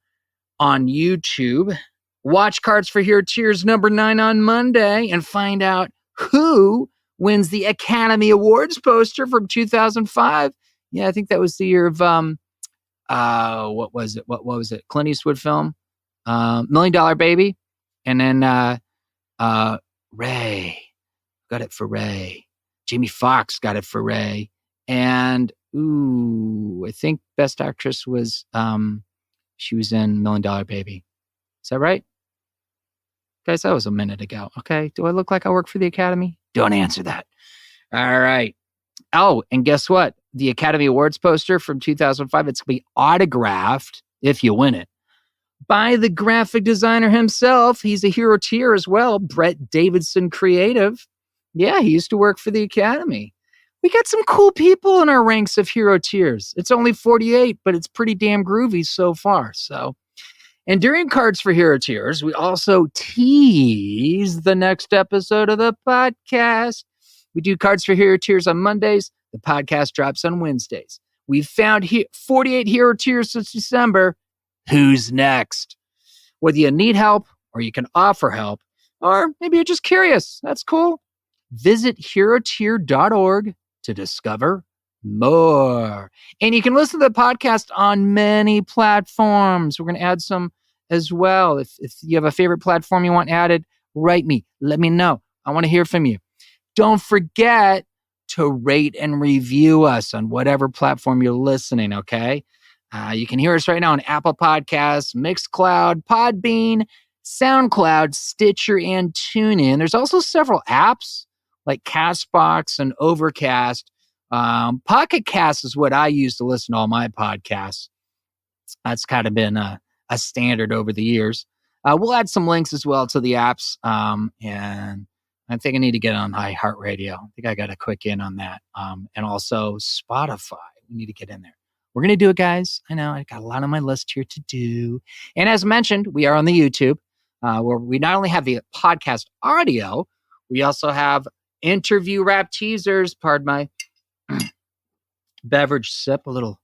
on YouTube, Watch Cards for Hero Tears number 9 on Monday and find out who wins the Academy Awards poster from 2005. Yeah, I think that was the year of, what was it? What was it? Clint Eastwood film, $1 Million Baby. And then Ray got it for Ray. Jamie Foxx got it for Ray. And, I think Best Actress was, she was in $1 Million Baby. Is that right? Guys, that was a minute ago. Okay. Do I look like I work for the Academy? Don't answer that. All right. Oh, and guess what? The Academy Awards poster from 2005, it's going to be autographed, if you win it, by the graphic designer himself. He's a hero tier as well, Brett Davidson Creative. Yeah, he used to work for the Academy. We got some cool people in our ranks of hero tiers. It's only 48, but it's pretty damn groovy so far. So, and during Cards for Hero Tears, we also tease the next episode of the podcast. We do Cards for Hero Tears on Mondays. The podcast drops on Wednesdays. We've found 48 hero tiers since December. Who's next? Whether you need help or you can offer help, or maybe you're just curious, that's cool. Visit herotier.org to discover more. And you can listen to the podcast on many platforms. We're going to add some as well. If you have a favorite platform you want added, write me. Let me know. I want to hear from you. Don't forget to rate and review us on whatever platform you're listening, okay? You can hear us right now on Apple Podcasts, Mixcloud, Podbean, SoundCloud, Stitcher, and TuneIn. There's also several apps like CastBox and Overcast. Pocket Cast is what I use to listen to all my podcasts. That's kind of been a standard over the years. We'll add some links as well to the apps. And I think I need to get on iHeartRadio. I think I got a quick in on that. And also Spotify. We need to get in there. We're going to do it, guys. I know I got a lot on my list here to do. And as mentioned, we are on the YouTube, where we not only have the podcast audio, we also have interview rap teasers. Pardon my beverage sip, a little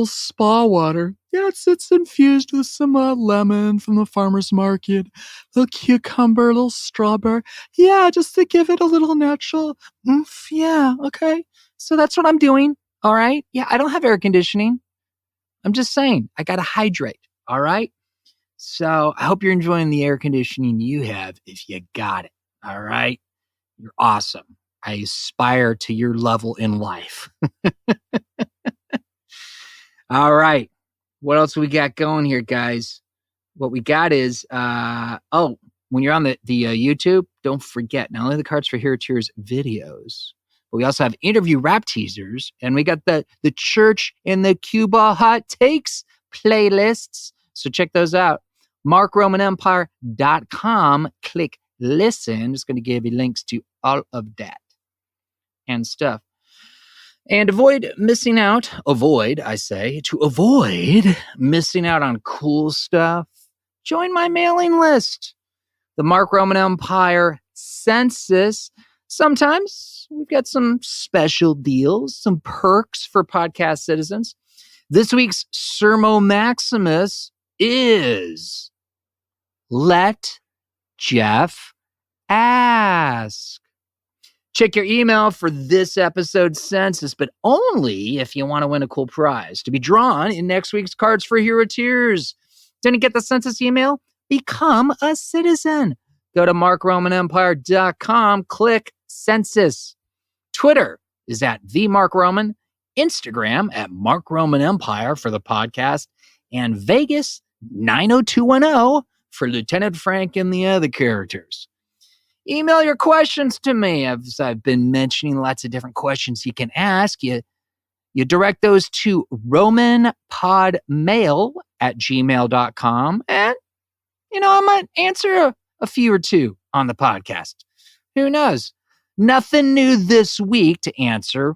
spa water. Yeah, it's infused with some lemon from the farmer's market, a little cucumber, a little strawberry. Yeah, just to give it a little natural oomph. Yeah, okay. So that's what I'm doing. All right. Yeah, I don't have air conditioning. I'm just saying, I got to hydrate. All right. So I hope you're enjoying the air conditioning you have if you got it. All right. You're awesome. I aspire to your level in life. All right. What else we got going here, guys? What we got is, when you're on the YouTube, don't forget, not only the Cards for Hero Tears videos, but we also have interview rap teasers, and we got the Church in the Cuba Hot Takes playlists. So check those out. MarkRomanEmpire.com. Click listen. It's going to give you links to all of that and stuff. And to avoid missing out on cool stuff, join my mailing list, the Mark Roman Empire Census. Sometimes we've got some special deals, some perks for podcast citizens. This week's Sermo Maximus is Let Jeff Ask. Check your email for this episode's census, but only if you want to win a cool prize to be drawn in next week's Cards for Hero Tears. Didn't get the census email? Become a citizen. Go to markromanempire.com, click census. Twitter is at @TheMarkRoman, Instagram at Mark Roman Empire for the podcast, and Vegas 90210 for Lieutenant Frank and the other characters. Email your questions to me. As I've been mentioning lots of different questions you can ask. You direct those to romanpodmail@gmail.com. And, I might answer a few or two on the podcast. Who knows? Nothing new this week to answer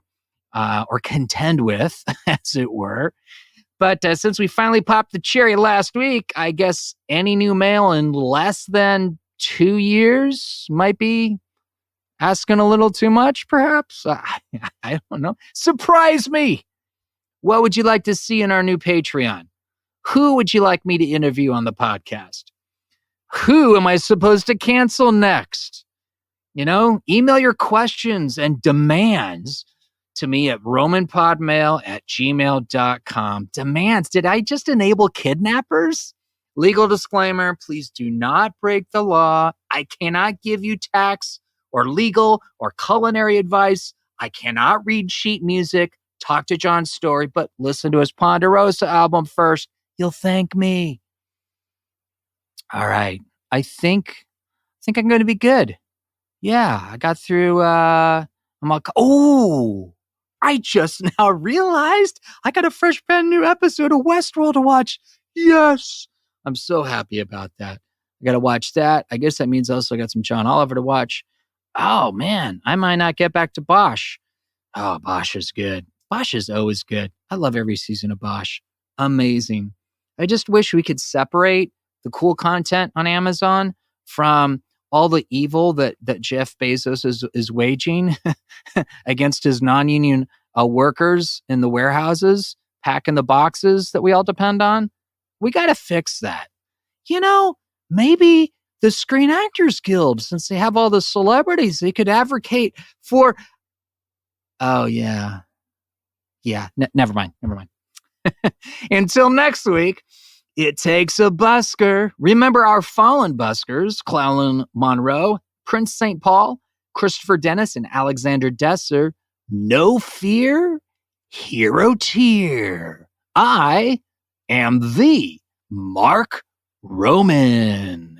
or contend with, as it were. But since we finally popped the cherry last week, I guess any new mail in less than 2 years might be asking a little too much, perhaps. I don't know. Surprise me. What would you like to see in our new Patreon? Who would you like me to interview on the podcast? Who am I supposed to cancel next? Email your questions and demands to me at romanpodmail@gmail.com. Demands. Did I just enable kidnappers? Legal disclaimer, please do not break the law. I cannot give you tax or legal or culinary advice. I cannot read sheet music. Talk to John Storie, but listen to his Ponderosa album first. You'll thank me. All right. I think I'm going to be good. Yeah, I got through, I just now realized I got a fresh brand new episode of Westworld to watch. Yes. I'm so happy about that. I got to watch that. I guess that means also I got some John Oliver to watch. Oh man, I might not get back to Bosch. Oh, Bosch is good. Bosch is always good. I love every season of Bosch. Amazing. I just wish we could separate the cool content on Amazon from all the evil that Jeff Bezos is waging against his non-union workers in the warehouses, packing the boxes that we all depend on. We got to fix that. Maybe the Screen Actors Guild, since they have all the celebrities, they could advocate for... Oh, yeah. Yeah, never mind. Until next week, it takes a busker. Remember our fallen buskers, Clallan Monroe, Prince St. Paul, Christopher Dennis, and Alexander Desser. No fear, hero tier. I am the Mark Roman.